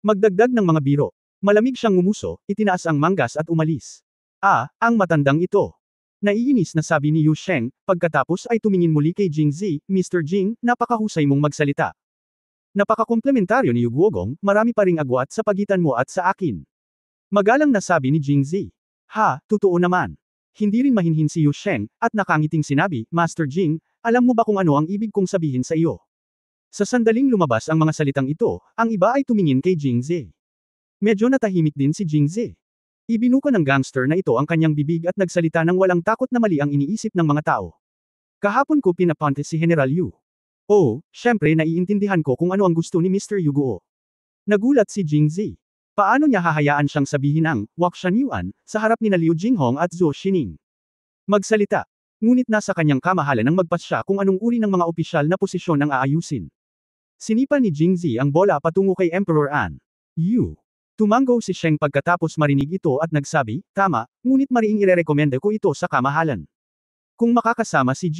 Magdagdag ng mga biro. Malamig siyang ngumuso, itinaas ang manggas at umalis. Ang matandang ito. Naiinis na sabi ni Yu Sheng, pagkatapos ay tumingin muli kay Jingzi, Mr. Jing, napakahusay mong magsalita. Napakakomplementaryo ni Yu Guogong, marami pa ring agwat sa pagitan mo at sa akin. Magalang na sabi ni Jingzi. Totoo naman. Hindi rin mahinhin si Yu Sheng, at nakangiting sinabi, Master Jing, alam mo ba kung ano ang ibig kong sabihin sa iyo? Sa sandaling lumabas ang mga salitang ito, ang iba ay tumingin kay Jingzi. Medyo natahimik din si Jingzi. Ibinuka ng gangster na ito ang kanyang bibig at nagsalita ng walang takot na mali ang iniisip ng mga tao. Kahapon ko pinapante si General Yu. Syempre naiintindihan ko kung ano ang gusto ni Mr. Yu Guo. Nagulat si Jingzi. Paano niya hahayaan siyang sabihin ang, Wakshan Yuan, sa harap ni Liu Jinghong at Zhou Xining? Magsalita. Ngunit nasa kanyang kamahalan ang magpasya kung anong uri ng mga opisyal na posisyon ang aayusin. Sinipa ni Jingzi ang bola patungo kay Emperor An Yu. Tumango si Sheng pagkatapos marinig ito at nagsabi, tama, ngunit mariing irerekomenda ko ito sa kamahalan. Kung makakasama si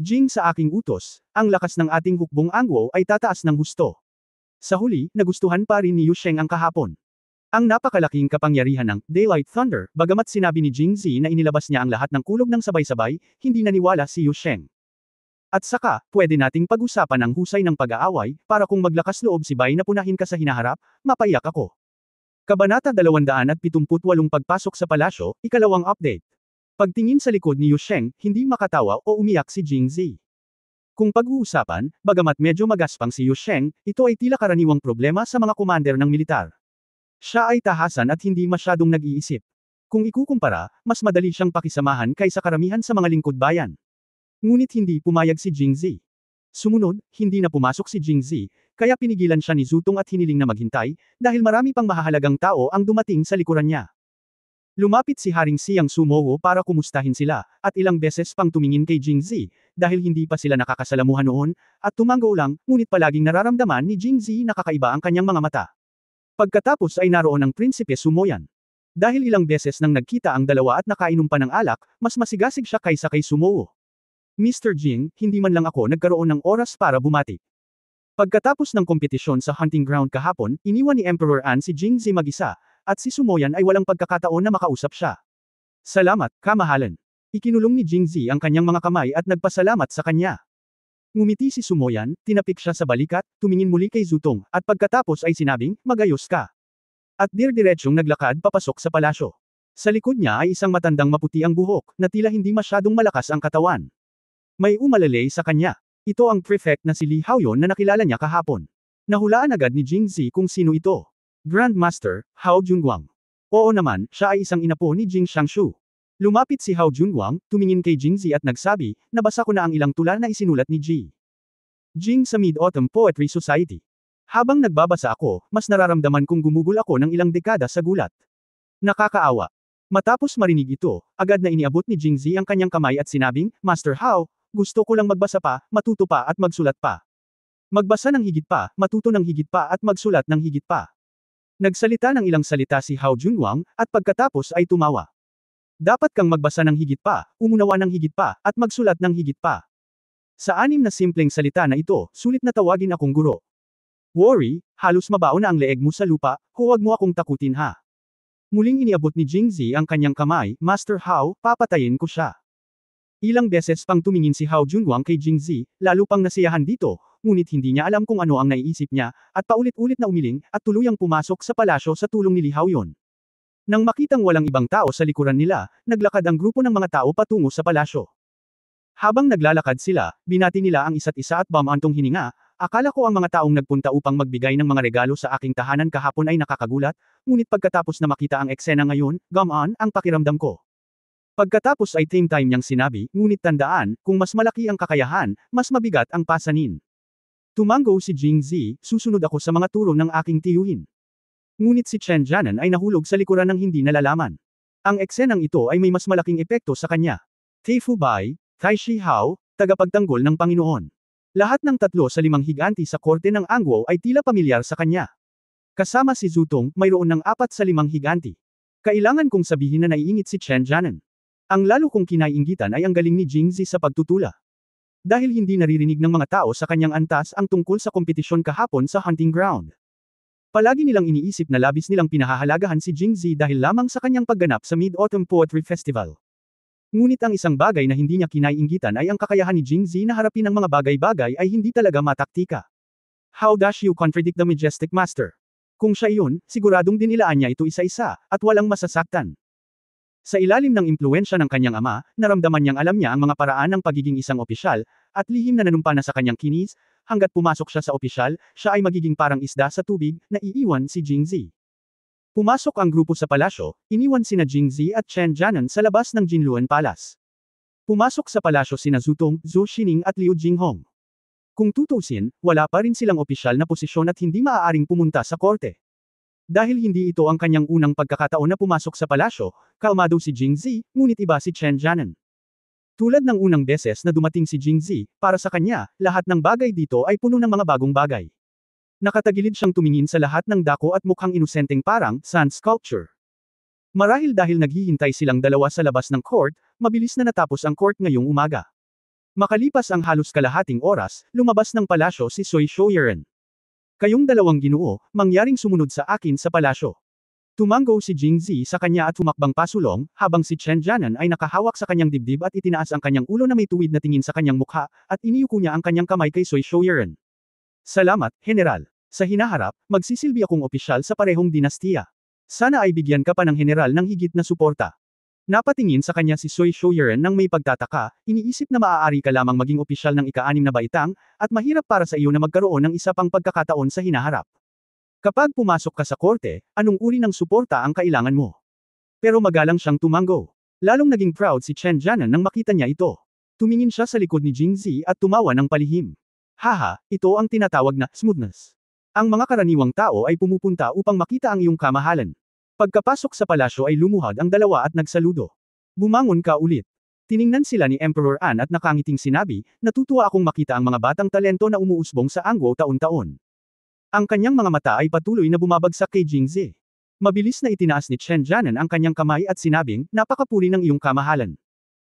Jing sa aking utos, ang lakas ng ating hukbong angwo ay tataas ng husto. Sa huli, nagustuhan pa rin ni Yu Sheng ang kahapon. Ang napakalaking kapangyarihan ng Daylight Thunder, bagamat sinabi ni Jingzi na inilabas niya ang lahat ng kulog ng sabay-sabay, hindi naniwala si Yu Sheng. At saka, pwede nating pag-usapan ang husay ng pag-aaway, para kung maglakas loob si Bai na punahin ka sa hinaharap, mapaiyak ako. Kabanata 278 Pagpasok sa palasyo, ikalawang update. Pagtingin sa likod ni Yu Sheng, hindi makatawa o umiyak si Jingzi. Kung pag-uusapan, bagamat medyo magaspang si Yu Sheng, ito ay tila karaniwang problema sa mga commander ng militar. Siya ay tahasan at hindi masyadong nag-iisip. Kung ikukumpara, mas madali siyang pakisamahan kaysa karamihan sa mga lingkod bayan. Ngunit hindi pumayag si Jingzi. Sumunod, hindi na pumasok si Jingzi, kaya pinigilan siya ni Zutong at hiniling na maghintay, dahil marami pang mahahalagang tao ang dumating sa likuran niya. Lumapit si Haring Siang Sumowo para kumustahin sila, at ilang beses pang tumingin kay Jingzi, dahil hindi pa sila nakakasalamuhan noon, at tumango lang, ngunit palaging nararamdaman ni Jingzi na kakaiba ang kanyang mga mata. Pagkatapos ay naroon ang Prinsipe Sumoyan. Dahil ilang beses nang nagkita ang dalawa at nakainom pa ng alak, mas masigasig siya kaysa kay Sumowo. Mr. Jing, hindi man lang ako nagkaroon ng oras para bumati. Pagkatapos ng kompetisyon sa hunting ground kahapon, iniwan ni Emperor An si Jingzi mag-isa, at si Sumoyan ay walang pagkakataon na makausap siya. Salamat, kamahalan. Ikinulong ni Jingzi ang kanyang mga kamay at nagpasalamat sa kanya. Ngumiti si Sumoyan, tinapik siya sa balikat, tumingin muli kay Zutong, at pagkatapos ay sinabing, magayos ka. At dir-diretsyong naglakad papasok sa palasyo. Sa likod niya ay isang matandang maputi ang buhok, na tila hindi masyadong malakas ang katawan. May umalalay sa kanya. Ito ang prefect na si Li Haoyun na nakilala niya kahapon. Nahulaan agad ni Jingzi kung sino ito. Grandmaster, Hao Junguang. Oo naman, siya ay isang inapo ni Jing Shangshu. Lumapit si Hao Junguang, tumingin kay Jingzi at nagsabi, nabasa ko na ang ilang tula na isinulat ni Jing sa Mid-Autumn Poetry Society. Habang nagbabasa ako, mas nararamdaman kong gumugol ako ng ilang dekada sa gulat. Nakakaawa. Matapos marinig ito, agad na iniabot ni Jingzi ang kanyang kamay at sinabing, Master Hao, gusto ko lang magbasa pa, matuto pa at magsulat pa. Magbasa ng higit pa, matuto ng higit pa at magsulat ng higit pa. Nagsalita ng ilang salita si Hao Junguang, at pagkatapos ay tumawa. Dapat kang magbasa ng higit pa, umunawa ng higit pa, at magsulat ng higit pa. Sa 6 na simpleng salita na ito, sulit na tawagin akong guro. Worry, halos mabao na ang leeg mo sa lupa, huwag mo akong takutin ha. Muling iniabot ni Jingzi ang kanyang kamay, Master Hao, papatayin ko siya. Ilang beses pang tumingin si Hao Junwang kay Jingzi, lalo pang nasiyahan dito, ngunit hindi niya alam kung ano ang naiisip niya, at paulit-ulit na umiling, at tuluyang pumasok sa palasyo sa tulong ni Li Haoyun. Nang makitang walang ibang tao sa likuran nila, naglakad ang grupo ng mga tao patungo sa palasyo. Habang naglalakad sila, binati nila ang isa't isa at bumantong hininga. Akala ko ang mga taong nagpunta upang magbigay ng mga regalo sa aking tahanan kahapon ay nakakagulat, ngunit pagkatapos na makita ang eksena ngayon, gamaan ang pakiramdam ko. Pagkatapos ay same time niyang sinabi, ngunit tandaan, kung mas malaki ang kakayahan, mas mabigat ang pasanin. Tumango si Jingzi, susunod ako sa mga turo ng aking tiyuhin. Ngunit si Chen Jianan ay nahulog sa likuran ng hindi nalalaman. Ang eksenang ito ay may mas malaking epekto sa kanya. Teifu Bai, Tai Shi Hao, tagapagtanggol ng Panginoon. Lahat ng 3 sa 5 higanti sa korte ng Angguo ay tila pamilyar sa kanya. Kasama si Zutong, mayroon ng 4 sa 5 higanti. Kailangan kong sabihin na naiingit si Chen Jianan. Ang lalo kong kinaiinggitan ay ang galing ni Jingzi sa pagtutula. Dahil hindi naririnig ng mga tao sa kanyang antas ang tungkol sa kompetisyon kahapon sa hunting ground. Palagi nilang iniisip na labis nilang pinahahalagahan si Jingzi dahil lamang sa kanyang pagganap sa Mid-Autumn Poetry Festival. Ngunit ang isang bagay na hindi niya kinaiinggitan ay ang kakayahan ni Jingzi na harapin ang mga bagay-bagay ay hindi talaga mataktika. How does you contradict the majestic master? Kung siya iyon, siguradong dinilaan niya ito isa-isa, at walang masasaktan. Sa ilalim ng impluensya ng kanyang ama, naramdaman niyang alam niya ang mga paraan ng pagiging isang opisyal, at lihim na nanumpa na sa kanyang kinis, hanggat pumasok siya sa opisyal, siya ay magiging parang isda sa tubig, na iiwan si Jingzi. Pumasok ang grupo sa palasyo, iniwan sina Jingzi at Chen Jianan sa labas ng Jinluan Palace. Pumasok sa palasyo sina Zutong, Zhou Xining at Liu Jinghong. Kung tutusin, wala pa rin silang opisyal na posisyon at hindi maaaring pumunta sa korte. Dahil hindi ito ang kanyang unang pagkakataon na pumasok sa palasyo, kalmado si Jingzi, ngunit iba si Chen Jianan. Tulad ng unang beses na dumating si Jingzi, para sa kanya, lahat ng bagay dito ay puno ng mga bagong bagay. Nakatagilid siyang tumingin sa lahat ng dako at mukhang inosenteng parang sand sculpture. Marahil dahil naghihintay silang dalawa sa labas ng court, mabilis na natapos ang court ngayong umaga. Makalipas ang halos kalahating oras, lumabas ng palasyo si Sui Shouyeren. Kayong dalawang ginoo, mangyaring sumunod sa akin sa palasyo. Tumango si Jingzi sa kanya at humakbang pasulong, habang si Chen Jianan ay nakahawak sa kanyang dibdib at itinaas ang kanyang ulo na may tuwid na tingin sa kanyang mukha, at iniuko niya ang kanyang kamay kay Sui Shouyeren. Salamat, General. Sa hinaharap, magsisilbi akong opisyal sa parehong dinastiya. Sana ay bigyan ka pa ng general ng higit na suporta. Napatingin sa kanya si Sui Shouyeren nang may pagtataka, iniisip na maaari ka lamang maging opisyal ng ika-6 na baitang, at mahirap para sa iyo na magkaroon ng isa pang pagkakataon sa hinaharap. Kapag pumasok ka sa korte, anong uri ng suporta ang kailangan mo? Pero magalang siyang tumango. Lalong naging proud si Chen Jianan nang makita niya ito. Tumingin siya sa likod ni Jingzi at tumawa ng palihim. Haha, ito ang tinatawag na smoothness. Ang mga karaniwang tao ay pumupunta upang makita ang iyong kamahalan. Pagkapasok sa palasyo ay lumuhad ang dalawa at nagsaludo. Bumangon ka ulit. Tiningnan sila ni Emperor An at nakangiting sinabi, natutuwa akong makita ang mga batang talento na umuusbong sa Angguo taon-taon. Ang kanyang mga mata ay patuloy na bumabagsak kay Jingzi. Mabilis na itinaas ni Chen Jianan ang kanyang kamay at sinabing, napakapuri ng iyong kamahalan.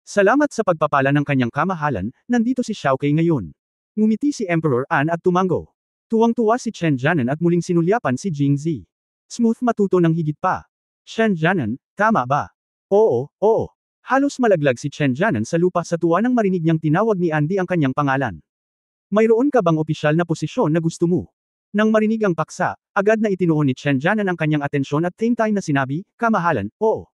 Salamat sa pagpapala ng kanyang kamahalan, nandito si Xiao Kei ngayon. Ngumiti si Emperor An at tumango. Tuwang-tuwa si Chen Jianan at muling sinulyapan si Jingzi. Smooth matuto ng higit pa. Chen Jianan, tama ba? Oo, oo. Halos malaglag si Chen Jianan sa lupa sa tuwa nang marinig niyang tinawag ni Andy ang kanyang pangalan. Mayroon ka bang opisyal na posisyon na gusto mo? Nang marinig ang paksa, agad na itinuon ni Chen Jianan ang kanyang atensyon at same time na sinabi, kamahalan, oo.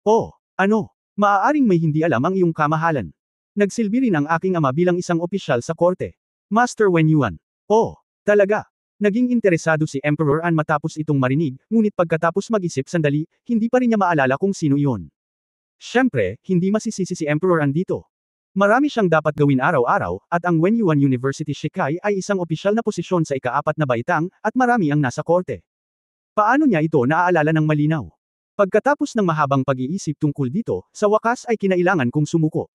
Oo, ano? Maaaring may hindi alam ang iyong kamahalan. Nagsilbi rin ang aking ama bilang isang opisyal sa korte. Master Wen Yuan. Oh, talaga. Naging interesado si Emperor An matapos itong marinig, ngunit pagkatapos mag-isip sandali, hindi pa rin niya maalala kung sino iyon. Siyempre, hindi masisisi si Emperor An dito. Marami siyang dapat gawin araw-araw, at ang Wen Yuan University Shikai ay isang opisyal na posisyon sa ika-4 na baitang, at marami ang nasa korte. Paano niya ito naaalala ng malinaw? Pagkatapos ng mahabang pag-iisip tungkol dito, sa wakas ay kinailangan kong sumuko.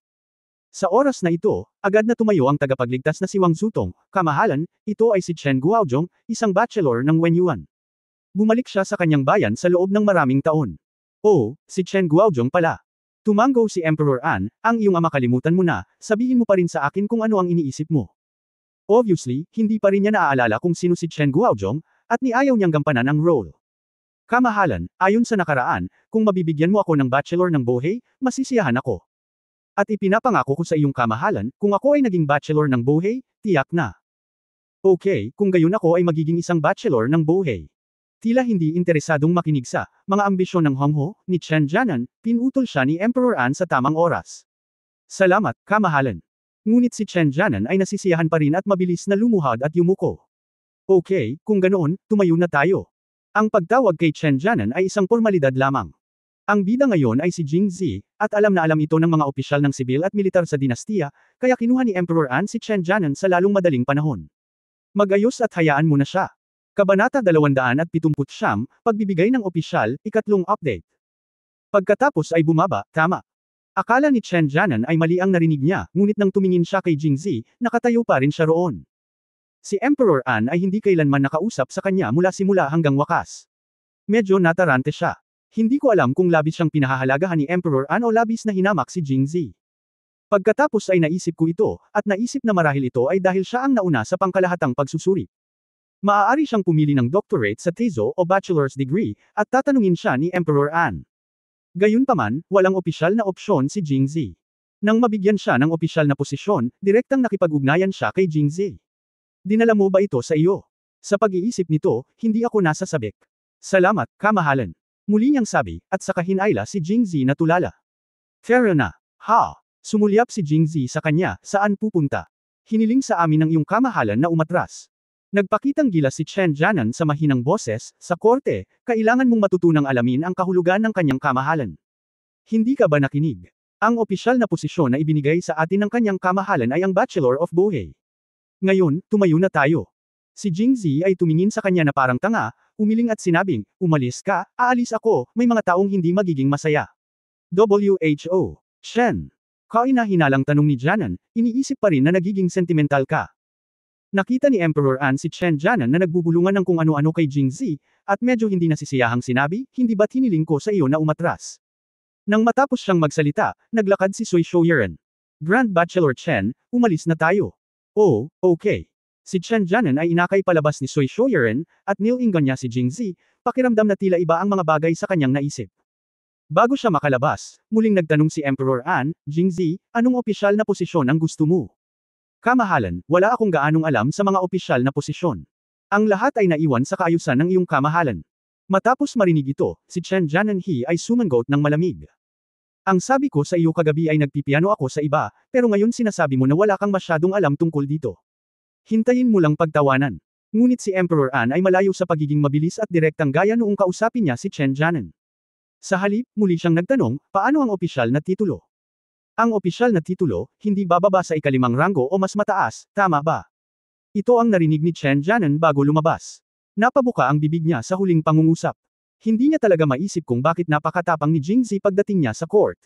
Sa oras na ito, agad na tumayo ang tagapagligtas na si Wang Zutong, kamahalan, ito ay si Chen Guojiong, isang bachelor ng Wen Yuan. Bumalik siya sa kanyang bayan sa loob ng maraming taon. Oh, si Chen Guojiong pala. Tumango si Emperor An, ang iyong ama kalimutan mo na, sabihin mo pa rin sa akin kung ano ang iniisip mo. Obviously, hindi pa rin niya naaalala kung sino si Chen Guojiong, at niayaw niyang gampanan ang role. Kamahalan, ayon sa nakaraan, kung mabibigyan mo ako ng bachelor ng Bohei, masisiyahan ako. At ipinapangako ko sa iyong kamahalan, kung ako ay naging bachelor ng Bohei, tiyak na. Okay, kung gayon ako ay magiging isang bachelor ng Bohei. Tila hindi interesadong makinig sa mga ambisyon ng Hongho ni Chen Jianan, pinutol siya ni Emperor An sa tamang oras. Salamat, kamahalan. Ngunit si Chen Jianan ay nasisiyahan pa rin at mabilis na lumuhad at yumuko. Okay, kung ganoon, tumayo na tayo. Ang pagtawag kay Chen Jianan ay isang formalidad lamang. Ang bida ngayon ay si Jing Zi, at alam na alam ito ng mga opisyal ng sibil at militar sa dinastiya, kaya kinuha ni Emperor An si Chen Jianan sa lalong madaling panahon. Mag-ayos at hayaan mo na siya. Kabanata 279, Pagbibigay ng opisyal, ikatlong update. Pagkatapos ay bumaba, tama. Akala ni Chen Jianan ay mali ang narinig niya, ngunit nang tumingin siya kay Jing Zi, nakatayo pa rin siya roon. Si Emperor An ay hindi kailanman nakausap sa kanya mula simula hanggang wakas. Medyo natarante siya. Hindi ko alam kung labis siyang pinahahalagahan ni Emperor An o labis na hinamak si Jing Zi. Pagkatapos ay naisip ko ito, at naisip na marahil ito ay dahil siya ang nauna sa pangkalahatang pagsusuri. Maaari siyang pumili ng doctorate sa Teizo o bachelor's degree, at tatanungin siya ni Emperor An. Gayunpaman, walang opisyal na opsyon si Jing Zi. Nang mabigyan siya ng opisyal na posisyon, direktang nakipag-ugnayan siya kay Jing Zi. Dinala mo ba ito sa iyo? Sa pag-iisip nito, hindi ako nasasabik. Salamat, kamahalan. Muli niyang sabi, at saka hinayla si Jing Zi na tulala. Fair na. Ha! Sumulyap si Jing Zi sa kanya, saan pupunta? Hiniling sa amin ng iyong kamahalan na umatras. Nagpakitang gilas si Chen Jianan sa mahinang boses, sa korte, kailangan mong matutunang alamin ang kahulugan ng kanyang kamahalan. Hindi ka ba nakinig? Ang opisyal na posisyon na ibinigay sa atin ng kanyang kamahalan ay ang Bachelor of Bohei. Ngayon, tumayo na tayo. Si Jing Zi ay tumingin sa kanya na parang tanga, umiling at sinabing, umalis ka, aalis ako, may mga taong hindi magiging masaya. WHO. Shen. Kaina-hinalang tanong ni Jianan, iniisip pa rin na nagiging sentimental ka. Nakita ni Emperor An si Chen Jianan na nagbubulungan ng kung ano-ano kay Jing Zi, at medyo hindi nasisiyahang sinabi, hindi ba't hiniling ko sa iyo na umatras? Nang matapos siyang magsalita, naglakad si Sui Shouyuan. Grand Bachelor Chen, umalis na tayo. Oh, okay. Si Chen Jianan ay inakay palabas ni Sui Shouyuan, at nilingan niya si Jing Zi, pakiramdam na tila iba ang mga bagay sa kanyang naisip. Bago siya makalabas, muling nagtanong si Emperor An, Jing Zi, anong opisyal na posisyon ang gusto mo? Kamahalan, wala akong gaanong alam sa mga opisyal na posisyon. Ang lahat ay naiwan sa kaayusan ng iyong kamahalan. Matapos marinig ito, si Chen Jianan ay sumangot ng malamig. Ang sabi ko sa iyo kagabi ay nagpipiano ako sa iba, pero ngayon sinasabi mo na wala kang masyadong alam tungkol dito. Hintayin mo lang pagtawanan. Ngunit si Emperor An ay malayo sa pagiging mabilis at direktang gaya noong kausapin niya si Chen Jianan. Sa halip, muli siyang nagtanong, paano ang opisyal na titulo? Ang opisyal na titulo, hindi bababa sa ikalimang ranggo o mas mataas, tama ba? Ito ang narinig ni Chen Jianan bago lumabas. Napabuka ang bibig niya sa huling pangungusap. Hindi niya talaga maisip kung bakit napakatapang ni Jing Zi pagdating niya sa court.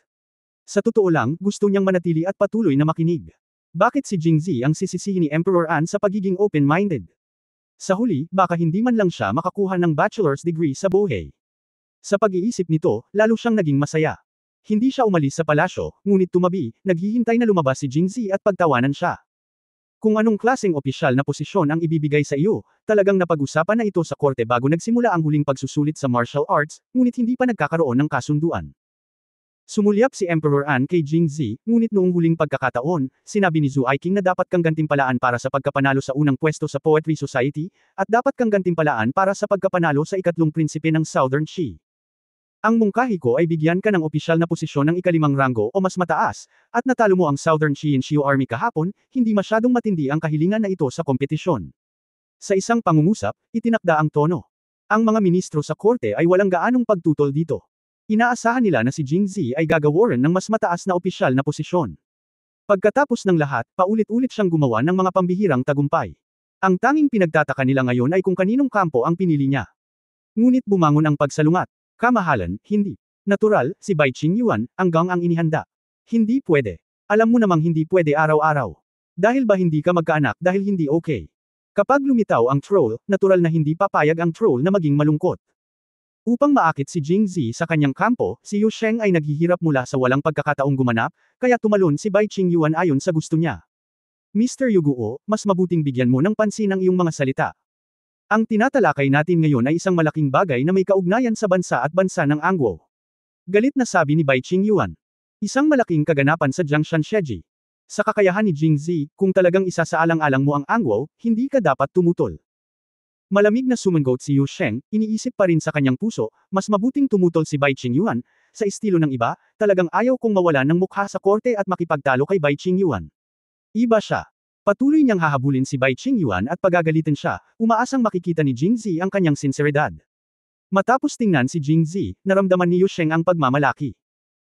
Sa totoo lang, gusto niyang manatili at patuloy na makinig. Bakit si Jing Zi ang sisisihin ni Emperor An sa pagiging open-minded? Sa huli, baka hindi man lang siya makakuha ng bachelor's degree sa Bohei. Sa pag-iisip nito, lalo siyang naging masaya. Hindi siya umalis sa palasyo, ngunit tumabi, naghihintay na lumabas si Jing Zi at pagtawanan siya. Kung anong klaseng opisyal na posisyon ang ibibigay sa iyo, talagang napag-usapan na ito sa korte bago nagsimula ang huling pagsusulit sa martial arts, ngunit hindi pa nagkakaroon ng kasunduan. Sumulyap si Emperor An kay Jing Zi, ngunit noong huling pagkakataon, sinabi ni Zhu Aiqing na dapat kang gantimpalaan para sa pagkapanalo sa unang pwesto sa Poetry Society, at dapat kang gantimpalaan para sa pagkapanalo sa ikatlong prinsipe ng Southern Qi. Ang mungkahi ko ay bigyan ka ng opisyal na posisyon ng ikalimang ranggo o mas mataas, at natalo mo ang Southern Qian Xiu Army kahapon, hindi masyadong matindi ang kahilingan na ito sa kompetisyon. Sa isang pangungusap, itinakda ang tono. Ang mga ministro sa korte ay walang gaanong pagtutol dito. Inaasahan nila na si Jing Zi ay gagawaran ng mas mataas na opisyal na posisyon. Pagkatapos ng lahat, paulit-ulit siyang gumawa ng mga pambihirang tagumpay. Ang tanging pinagtataka nila ngayon ay kung kaninong kampo ang pinili niya. Ngunit bumangon ang pagsalungat. Kamahalan, hindi. Natural, si Bai Qingyuan, ang gang ang inihanda. Hindi pwede. Alam mo namang hindi pwede araw-araw. Dahil ba hindi ka magkaanak dahil hindi okay? Kapag lumitaw ang troll, natural na hindi papayag ang troll na maging malungkot. Upang maakit si Jing Zi sa kanyang kampo, si Yu Sheng ay naghihirap mula sa walang pagkakataong gumanap, kaya tumalon si Bai Qingyuan ayon sa gusto niya. Mr. Yuguo, mas mabuting bigyan mo ng pansin ang iyong mga salita. Ang tinatalakay natin ngayon ay isang malaking bagay na may kaugnayan sa bansa at bansa ng Angguo. Galit na sabi ni Bai Qingyuan. Isang malaking kaganapan sa Jiangshan Sheji. Sa kakayahan ni Jingzi, kung talagang isa sa alang-alang mo ang Angwo, hindi ka dapat tumutol. Malamig na sumangot si Yu Sheng, iniisip pa rin sa kanyang puso, mas mabuting tumutol si Bai Qingyuan, sa estilo ng iba, talagang ayaw kong mawalan ng mukha sa korte at makipagtalo kay Bai Qingyuan. Iba siya. Patuloy niyang hahabulin si Bai Qingyuan at pagagalitin siya, umaasang makikita ni Jingzi ang kanyang sinseridad. Matapos tingnan si Jingzi, naramdaman ni Yu Sheng ang pagmamalaki.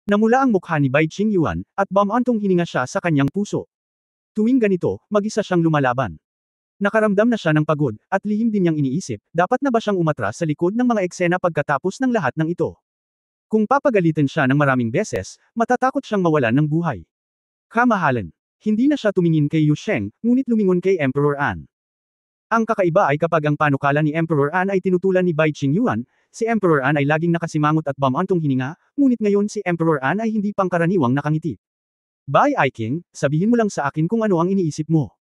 Namula ang mukha ni Bai Qingyuan, at bumantong hininga siya sa kanyang puso. Tuwing ganito, mag-isa siyang lumalaban. Nakaramdam na siya ng pagod, at lihim din niyang iniisip, dapat na ba siyang umatras sa likod ng mga eksena pagkatapos ng lahat ng ito? Kung papagalitin siya ng maraming beses, matatakot siyang mawalan ng buhay. Kamahalan. Hindi na siya tumingin kay Yu Sheng, ngunit lumingon kay Emperor An. Ang kakaiba ay kapag ang panukala ni Emperor An ay tinutulan ni Bai Qingyuan, si Emperor An ay laging nakasimangot at bumantong hininga, ngunit ngayon si Emperor An ay hindi pangkaraniwang nakangiti. Bai Aiking, sabihin mo lang sa akin kung ano ang iniisip mo.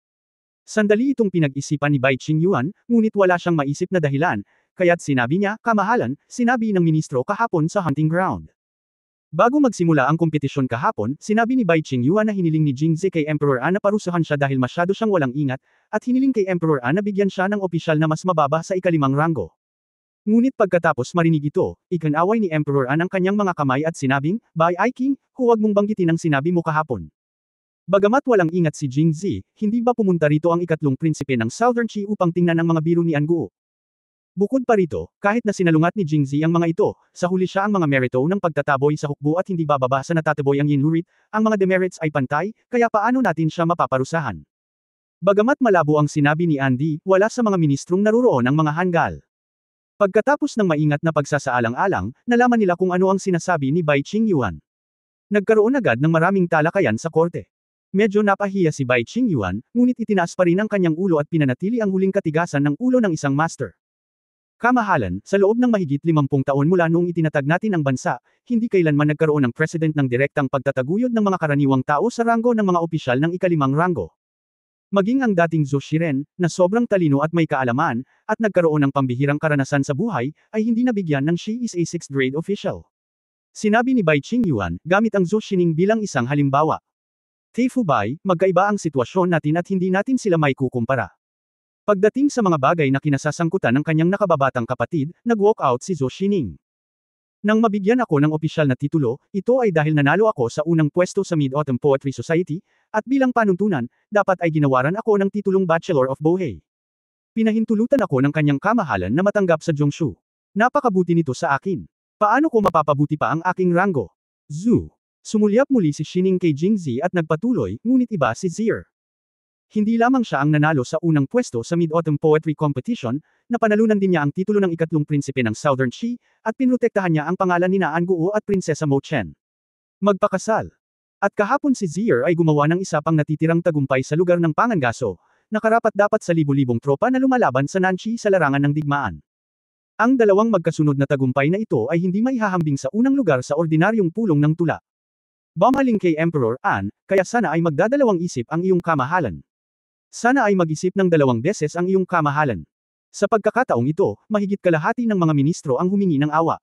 Sandali itong pinag-isipan ni Bai Qingyuan, ngunit wala siyang maisip na dahilan, kaya't sinabi niya, kamahalan, sinabi ng ministro kahapon sa hunting ground. Bago magsimula ang kompetisyon kahapon, sinabi ni Bai Qingyuan na hiniling ni Jingzi kay Emperor An na parusahan siya dahil masyado siyang walang ingat, at hiniling kay Emperor An na bigyan siya ng opisyal na mas mababa sa ikalimang ranggo. Ngunit pagkatapos marinig ito, ikinaway ni Emperor An ang kanyang mga kamay at sinabing, Bai Aiking, huwag mong banggitin ang sinabi mo kahapon. Bagamat walang ingat si Jingzi, hindi ba pumunta rito ang ikatlong prinsipe ng Southern Qi upang tingnan ang mga biro ni Anguo? Bukod pa rito, kahit na sinalungat ni Jingzi ang mga ito, sa huli siya ang mga merito ng pagtataboy sa hukbo at hindi bababa sa natataboy ang yinlurit, ang mga demerits ay pantay, kaya paano natin siya mapaparusahan? Bagamat malabo ang sinabi ni Andy, wala sa mga ministrong naruroon ang mga hanggal. Pagkatapos ng maingat na pagsasaalang-alang, nalaman nila kung ano ang sinasabi ni Bai Qingyuan. Nagkaroon agad ng maraming talakayan sa korte. Medyo napahiya si Bai Qingyuan, ngunit itinaas pa rin ang kanyang ulo at pinanatili ang huling katigasan ng ulo ng isang master. Kamahalan, sa loob ng mahigit 50 taon mula noong itinatag natin ang bansa, hindi kailanman nagkaroon ng president ng direktang pagtataguyod ng mga karaniwang tao sa ranggo ng mga opisyal ng ikalimang ranggo. Maging ang dating Zhou Shiren, na sobrang talino at may kaalaman, at nagkaroon ng pambihirang karanasan sa buhay, ay hindi nabigyan ng she is a 6th grade official. Sinabi ni Bai Qingyuan, gamit ang Zhou Shining bilang isang halimbawa. Teifu Bai, magkaiba ang sitwasyon natin at hindi natin sila may kukumpara. Pagdating sa mga bagay na kinasasangkutan ng kanyang nakababatang kapatid, nag-walk out si Zhou Shining. Nang mabigyan ako ng opisyal na titulo, ito ay dahil nanalo ako sa unang pwesto sa Mid-Autumn Poetry Society, at bilang panuntunan, dapat ay ginawaran ako ng titulong Bachelor of Bohei. Pinahintulutan ako ng kanyang kamahalan na matanggap sa Zhongshu. Napakabuti nito sa akin. Paano ko mapapabuti pa ang aking ranggo? Zhu. Sumulyap muli si Shining kay Jingzi at nagpatuloy, ngunit iba si Zier. Hindi lamang siya ang nanalo sa unang pwesto sa Mid-Autumn Poetry Competition, napanalunan din niya ang titulo ng ikatlong prinsipe ng Southern Qi, at pinrotektahan niya ang pangalan ni Naan Guo at Prinsesa Mo Chen. Magpakasal. At kahapon si Zier ay gumawa ng isa pang natitirang tagumpay sa lugar ng Pangangaso, nakarapat-dapat sa libu-libong tropa na lumalaban sa Nanchi sa larangan ng digmaan. Ang dalawang magkasunod na tagumpay na ito ay hindi maihahambing sa unang lugar sa ordinaryong pulong ng tula. Bumaling kay Emperor An, kaya sana ay magdadalawang isip ang iyong kamahalan. Sana ay mag-isip ng 2 beses ang iyong kamahalan. Sa pagkakataong ito, mahigit kalahati ng mga ministro ang humingi ng awa.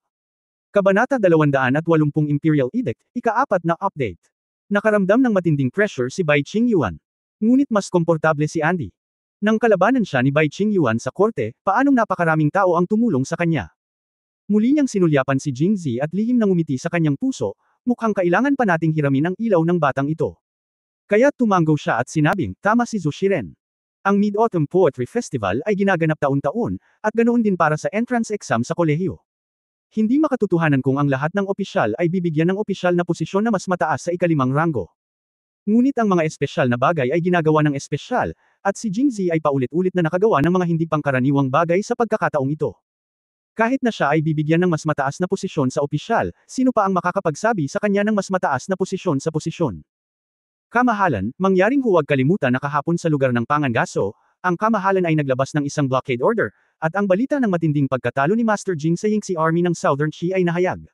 Kabanata 280 Imperial Edict, ika-4 na update. Nakaramdam ng matinding pressure si Bai Qingyuan. Ngunit mas komportable si Andy. Nang kalabanan siya ni Bai Qingyuan sa korte, paanong napakaraming tao ang tumulong sa kanya. Muli niyang sinulyapan si Jingzi at lihim nang umiti sa kanyang puso, mukhang kailangan pa nating hiramin ang ilaw ng batang ito. Kaya tumanggaw siya at sinabing, tama si Zhou Shiren. Ang Mid-Autumn Poetry Festival ay ginaganap taon-taon, at ganoon din para sa entrance exam sa kolehiyo. Hindi makatotohanan kung ang lahat ng opisyal ay bibigyan ng opisyal na posisyon na mas mataas sa ikalimang ranggo. Ngunit ang mga espesyal na bagay ay ginagawa ng espesyal, at si Jingzi ay paulit-ulit na nakagawa ng mga hindi pangkaraniwang bagay sa pagkakataong ito. Kahit na siya ay bibigyan ng mas mataas na posisyon sa opisyal, sino pa ang makakapagsabi sa kanya ng mas mataas na posisyon sa posisyon? Kamahalan, mangyaring huwag kalimutan na kahapon sa lugar ng Pangangaso, ang kamahalan ay naglabas ng isang blockade order, at ang balita ng matinding pagkatalo ni Master Jing sa Yingxi Army ng Southern Qi ay nahayag.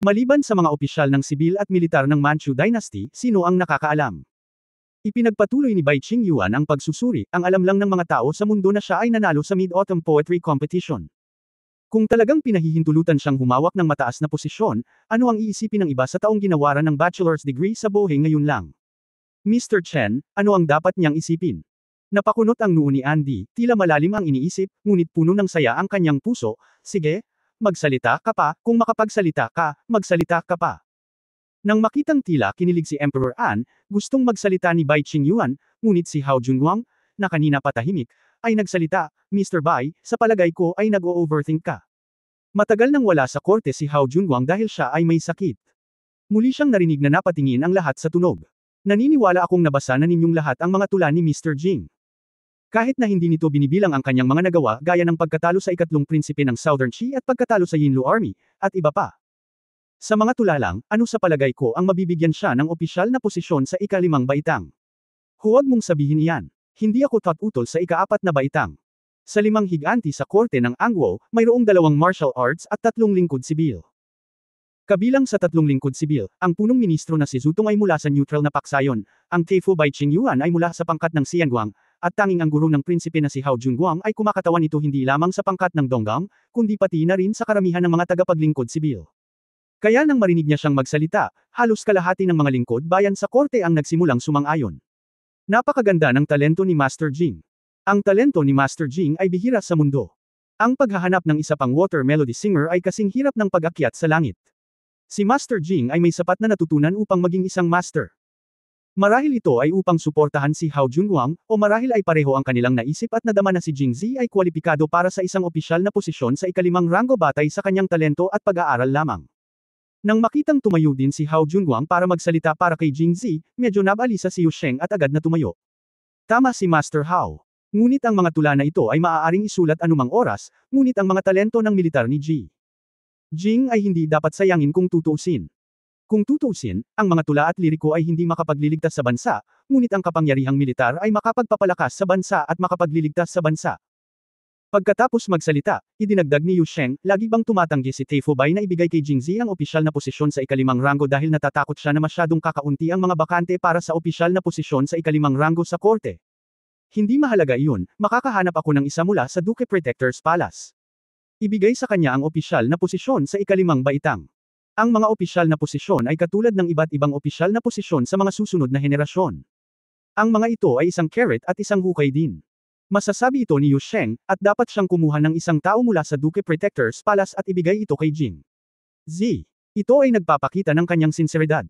Maliban sa mga opisyal ng sibil at militar ng Manchu Dynasty, sino ang nakakaalam? Ipinagpatuloy ni Bai Qingyuan ang pagsusuri, ang alam lang ng mga tao sa mundo na siya ay nanalo sa Mid-Autumn Poetry Competition. Kung talagang pinahihintulutan siyang humawak ng mataas na posisyon, ano ang iisipin ng iba sa taong ginawaran ng bachelor's degree sa Boheng ngayon lang? Mr. Chen, ano ang dapat niyang isipin? Napakunot ang noo ni Andy, tila malalim ang iniisip, ngunit puno ng saya ang kanyang puso. Sige, magsalita ka pa, kung makapagsalita ka, magsalita ka pa. Nang makitang tila kinilig si Emperor An, gustong magsalita ni Bai Qingyuan, ngunit si Hao Junguang, na kanina patahimik, ay nagsalita, Mr. Bai, sa palagay ko ay nag-o-overthink ka. Matagal nang wala sa korte si Hao Junguang dahil siya ay may sakit. Muli siyang narinig na napatingin ang lahat sa tunog. Naniniwala akong nabasa na ninyong lahat ang mga tula ni Mr. Jing. Kahit na hindi nito binibilang ang kanyang mga nagawa gaya ng pagkatalo sa ikatlong prinsipe ng Southern Qi at pagkatalo sa Yinlu Army, at iba pa. Sa mga tula lang, ano sa palagay ko ang mabibigyan siya ng opisyal na posisyon sa ika-5 baitang? Huwag mong sabihin iyan. Hindi ako utol sa ika-4 na baitang. Sa 5 higanti sa korte ng Angwo, mayroong 2 martial arts at 3 lingkod sibil. Kabilang sa 3 lingkod sibil, ang punong ministro na si Zutong ay mula sa neutral na paksayon, ang Teifu Bai Qingyuan ay mula sa pangkat ng Xianguang, at tanging ang guro ng prinsipe na si Hao Junguang ay kumakatawan ito hindi lamang sa pangkat ng Donggang, kundi pati na rin sa karamihan ng mga tagapaglingkod sibil. Kaya nang marinig niya siyang magsalita, halos kalahati ng mga lingkod bayan sa korte ang nagsimulang sumang-ayon. Napakaganda ng talento ni Master Jing. Ang talento ni Master Jing ay bihira sa mundo. Ang paghahanap ng isa pang water melody singer ay kasing hirap ng pag-akyat sa langit. Si Master Jing ay may sapat na natutunan upang maging isang master. Marahil ito ay upang suportahan si Hao Junguang, o marahil ay pareho ang kanilang naisip at nadama na si Jing Zi ay kwalipikado para sa isang opisyal na posisyon sa ika-5 ranggo batay sa kanyang talento at pag-aaral lamang. Nang makitang tumayo din si Hao Junguang para magsalita para kay Jing Zi, medyo nabalisa si Yu Sheng at agad na tumayo. Tama si Master Hao. Ngunit ang mga tula na ito ay maaaring isulat anumang oras, ngunit ang mga talento ng militar ni Jing ay hindi dapat sayangin kung tutuusin. Kung tutuusin, ang mga tula at liriko ay hindi makapagliligtas sa bansa, ngunit ang kapangyarihang militar ay makapagpapalakas sa bansa at makapagliligtas sa bansa. Pagkatapos magsalita, idinagdag ni Yu Sheng, lagi bang tumatanggi si Teifu Bai na ibigay kay Jing Zi ang opisyal na posisyon sa ika-5 ranggo dahil natatakot siya na masyadong kakaunti ang mga bakante para sa opisyal na posisyon sa ika-5 ranggo sa korte? Hindi mahalaga iyon, makakahanap ako ng isa mula sa Duke Protector's Palace. Ibigay sa kanya ang opisyal na posisyon sa ika-5 baitang. Ang mga opisyal na posisyon ay katulad ng iba't ibang opisyal na posisyon sa mga susunod na henerasyon. Ang mga ito ay isang carrot at isang hukay din. Masasabi ito ni Yu Sheng, at dapat siyang kumuha ng isang tao mula sa Duke Protector's Palace at ibigay ito kay Jing Zi. Ito ay nagpapakita ng kanyang sinseridad.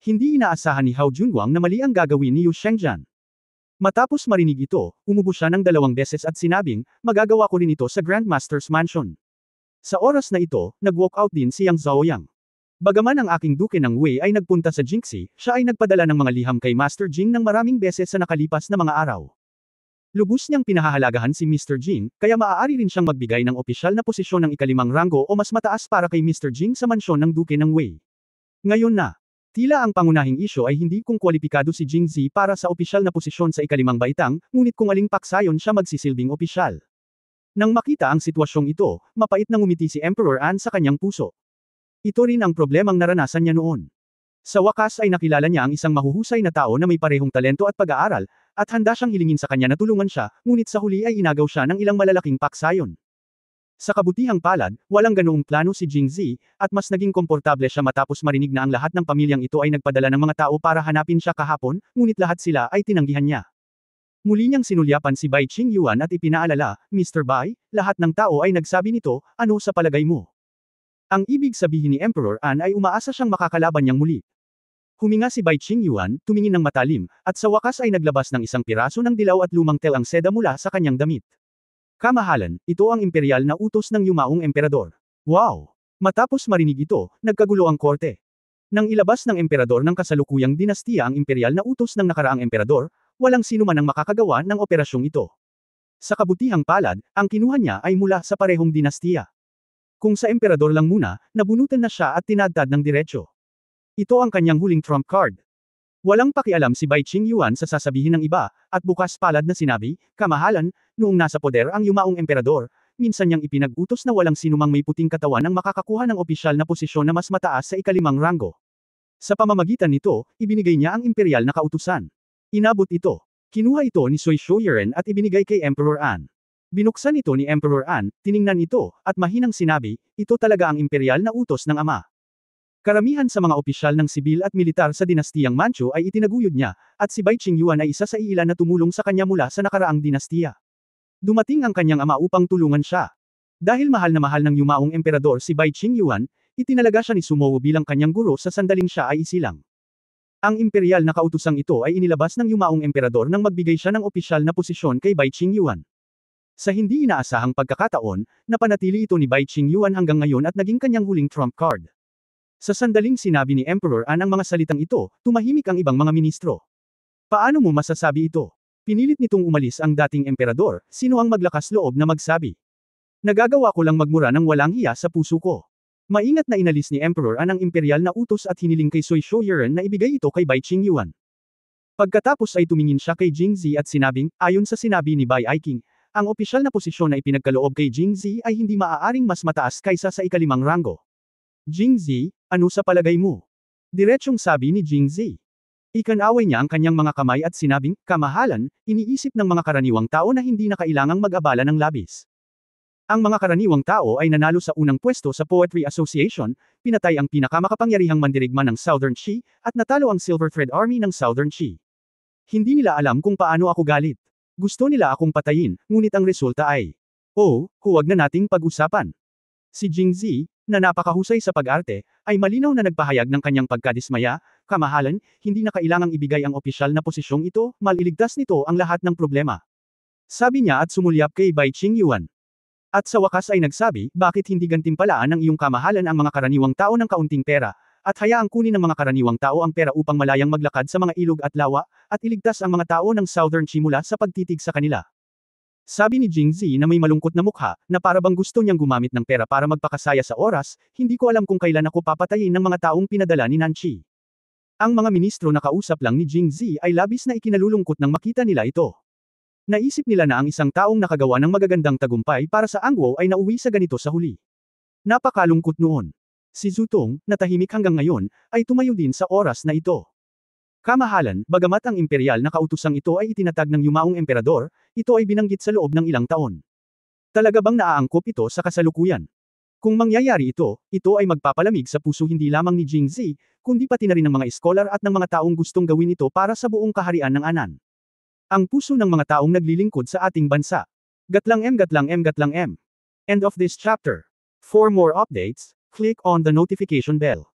Hindi inaasahan ni Hao Junguang na mali ang gagawin ni Yu Sheng dyan. Matapos marinig ito, umubo siya ng 2 beses at sinabing, magagawa ko rin ito sa Grandmaster's Mansion. Sa oras na ito, nag-walk out din si Yang Zhaoyang. Bagaman ang aking duke ng Wei ay nagpunta sa Jingxi, siya ay nagpadala ng mga liham kay Master Jing ng maraming beses sa nakalipas na mga araw. Lubos niyang pinahahalagahan si Mr. Jing, kaya maaari rin siyang magbigay ng opisyal na posisyon ng ika-5 ranggo o mas mataas para kay Mr. Jing sa mansyon ng duke ng Wei. Ngayon na, tila ang pangunahing isyo ay hindi kung kwalipikado si Jing Zi para sa opisyal na posisyon sa ika-5 baitang, ngunit kung aling paksayon siya magsisilbing opisyal. Nang makita ang sitwasyong ito, mapait na ngumiti si Emperor An sa kanyang puso. Ito rin ang problemang naranasan niya noon. Sa wakas ay nakilala niya ang isang mahuhusay na tao na may parehong talento at pag-aaral, at handa siyang hilingin sa kanya na tulungan siya, ngunit sa huli ay inagaw siya ng ilang malalaking paksayon. Sa kabutihang palad, walang ganoong plano si Jing Zi, at mas naging komportable siya matapos marinig na ang lahat ng pamilyang ito ay nagpadala ng mga tao para hanapin siya kahapon, ngunit lahat sila ay tinanggihan niya. Muli niyang sinulyapan si Bai Qingyuan at ipinaalala, Mr. Bai, lahat ng tao ay nagsabi nito, ano sa palagay mo? Ang ibig sabihin ni Emperor An ay umaasa siyang makakalaban niyang muli. Huminga si Bai Qingyuan, tumingin ng matalim, at sa wakas ay naglabas ng isang piraso ng dilaw at lumang telang seda mula sa kanyang damit. Kamahalan, ito ang imperial na utos ng yumaong emperador. Wow! Matapos marinig ito, nagkagulo ang korte. Nang ilabas ng emperador ng kasalukuyang dinastiya ang imperial na utos ng nakaraang emperador, walang sino man ang makakagawa ng operasyong ito. Sa kabutihang palad, ang kinuha niya ay mula sa parehong dinastiya. Kung sa emperador lang muna, nabunutan na siya at tinadtad ng diretsyo. Ito ang kanyang huling trump card. Walang pakialam si Bai Qingyuan sa sasabihin ng iba, at bukas palad na sinabi, kamahalan, noong nasa poder ang yumaong emperador, minsan niyang ipinag-utos na walang sinumang may puting katawan ang makakakuha ng opisyal na posisyon na mas mataas sa ika-5 ranggo. Sa pamamagitan nito, ibinigay niya ang imperial na kautusan. Inabot ito. Kinuha ito ni Sui Shouyuren at ibinigay kay Emperor An. Binuksan ito ni Emperor An, tiningnan ito, at mahinang sinabi, ito talaga ang imperial na utos ng ama. Karamihan sa mga opisyal ng sibil at militar sa dinastiyang Manchu ay itinaguyod niya, at si Bai Qingyuan ay isa sa iilan na tumulong sa kanya mula sa nakaraang dinastiya. Dumating ang kanyang ama upang tulungan siya. Dahil mahal ng yumaong emperador si Bai Qingyuan, itinalaga siya ni Sumo bilang kanyang guro sa sandaling siya ay isilang. Ang imperial na kautusang ito ay inilabas ng yumaong emperador nang magbigay siya ng opisyal na posisyon kay Bai Qingyuan. Sa hindi inaasahang pagkakataon, napanatili ito ni Bai Qingyuan hanggang ngayon at naging kanyang huling trump card. Sa sandaling sinabi ni Emperor An ang mga salitang ito, tumahimik ang ibang mga ministro. Paano mo masasabi ito? Pinilit nitong umalis ang dating emperador, sino ang maglakas loob na magsabi? Nagagawa ko lang magmura ng walang hiya sa puso ko. Maingat na inalis ni Emperor An ang imperial na utos at hiniling kay Sui Shouyuan na ibigay ito kay Bai Qingyuan. Pagkatapos ay tumingin siya kay Jingzi at sinabing, ayon sa sinabi ni Bai Aiking, ang opisyal na posisyon na ipinagkaloob kay Jingzi ay hindi maaaring mas mataas kaysa sa ikalimang ranggo. Jingzi, ano sa palagay mo? Diretsyong sabi ni Jingzi. Ikanaway niya ang kanyang mga kamay at sinabing, kamahalan, iniisip ng mga karaniwang tao na hindi na kailangang mag-abala ng labis. Ang mga karaniwang tao ay nanalo sa unang pwesto sa Poetry Association, pinatay ang pinakamakapangyarihang mandirigma ng Southern Qi, at natalo ang Silver Thread Army ng Southern Qi. Hindi nila alam kung paano ako galit. Gusto nila akong patayin, ngunit ang resulta ay, oh, huwag na nating pag-usapan. Si Jingzi, na napakahusay sa pag-arte, ay malinaw na nagpahayag ng kanyang pagkadismaya, kamahalan, hindi na kailangang ibigay ang opisyal na posisyong ito, maliligtas nito ang lahat ng problema. Sabi niya at sumulyap kay Bai Qingyuan. At sa wakas ay nagsabi, bakit hindi gantimpalaan ng iyong kamahalan ang mga karaniwang tao ng kaunting pera, at hayaang kunin ng mga karaniwang tao ang pera upang malayang maglakad sa mga ilog at lawa, at iligtas ang mga tao ng Southern Qi mula sa pagtitig sa kanila. Sabi ni Jingzi na may malungkot na mukha, na para bang gusto niyang gumamit ng pera para magpakasaya sa oras, hindi ko alam kung kailan ako papatayin ng mga taong pinadala ni Nanchi. Ang mga ministro na kausap lang ni Jingzi ay labis na ikinalulungkot nang makita nila ito. Naisip nila na ang isang taong nakagawa ng magagandang tagumpay para sa Angwo ay nauwi sa ganito sa huli. Napakalungkot noon. Si Zutong, na tahimik hanggang ngayon, ay tumayo din sa oras na ito. Kamahalan, bagamat ang imperial na kautusang ito ay itinatag ng yumaong emperador, ito ay binanggit sa loob ng ilang taon. Talaga bang naaangkop ito sa kasalukuyan? Kung mangyayari ito ay magpapalamig sa puso hindi lamang ni Jingzi, kundi pati na rin ng mga scholar at ng mga taong gustong gawin ito para sa buong kaharian ng Anan. Ang puso ng mga taong naglilingkod sa ating bansa. Gatlang M. End of this chapter. For more updates, click on the notification bell.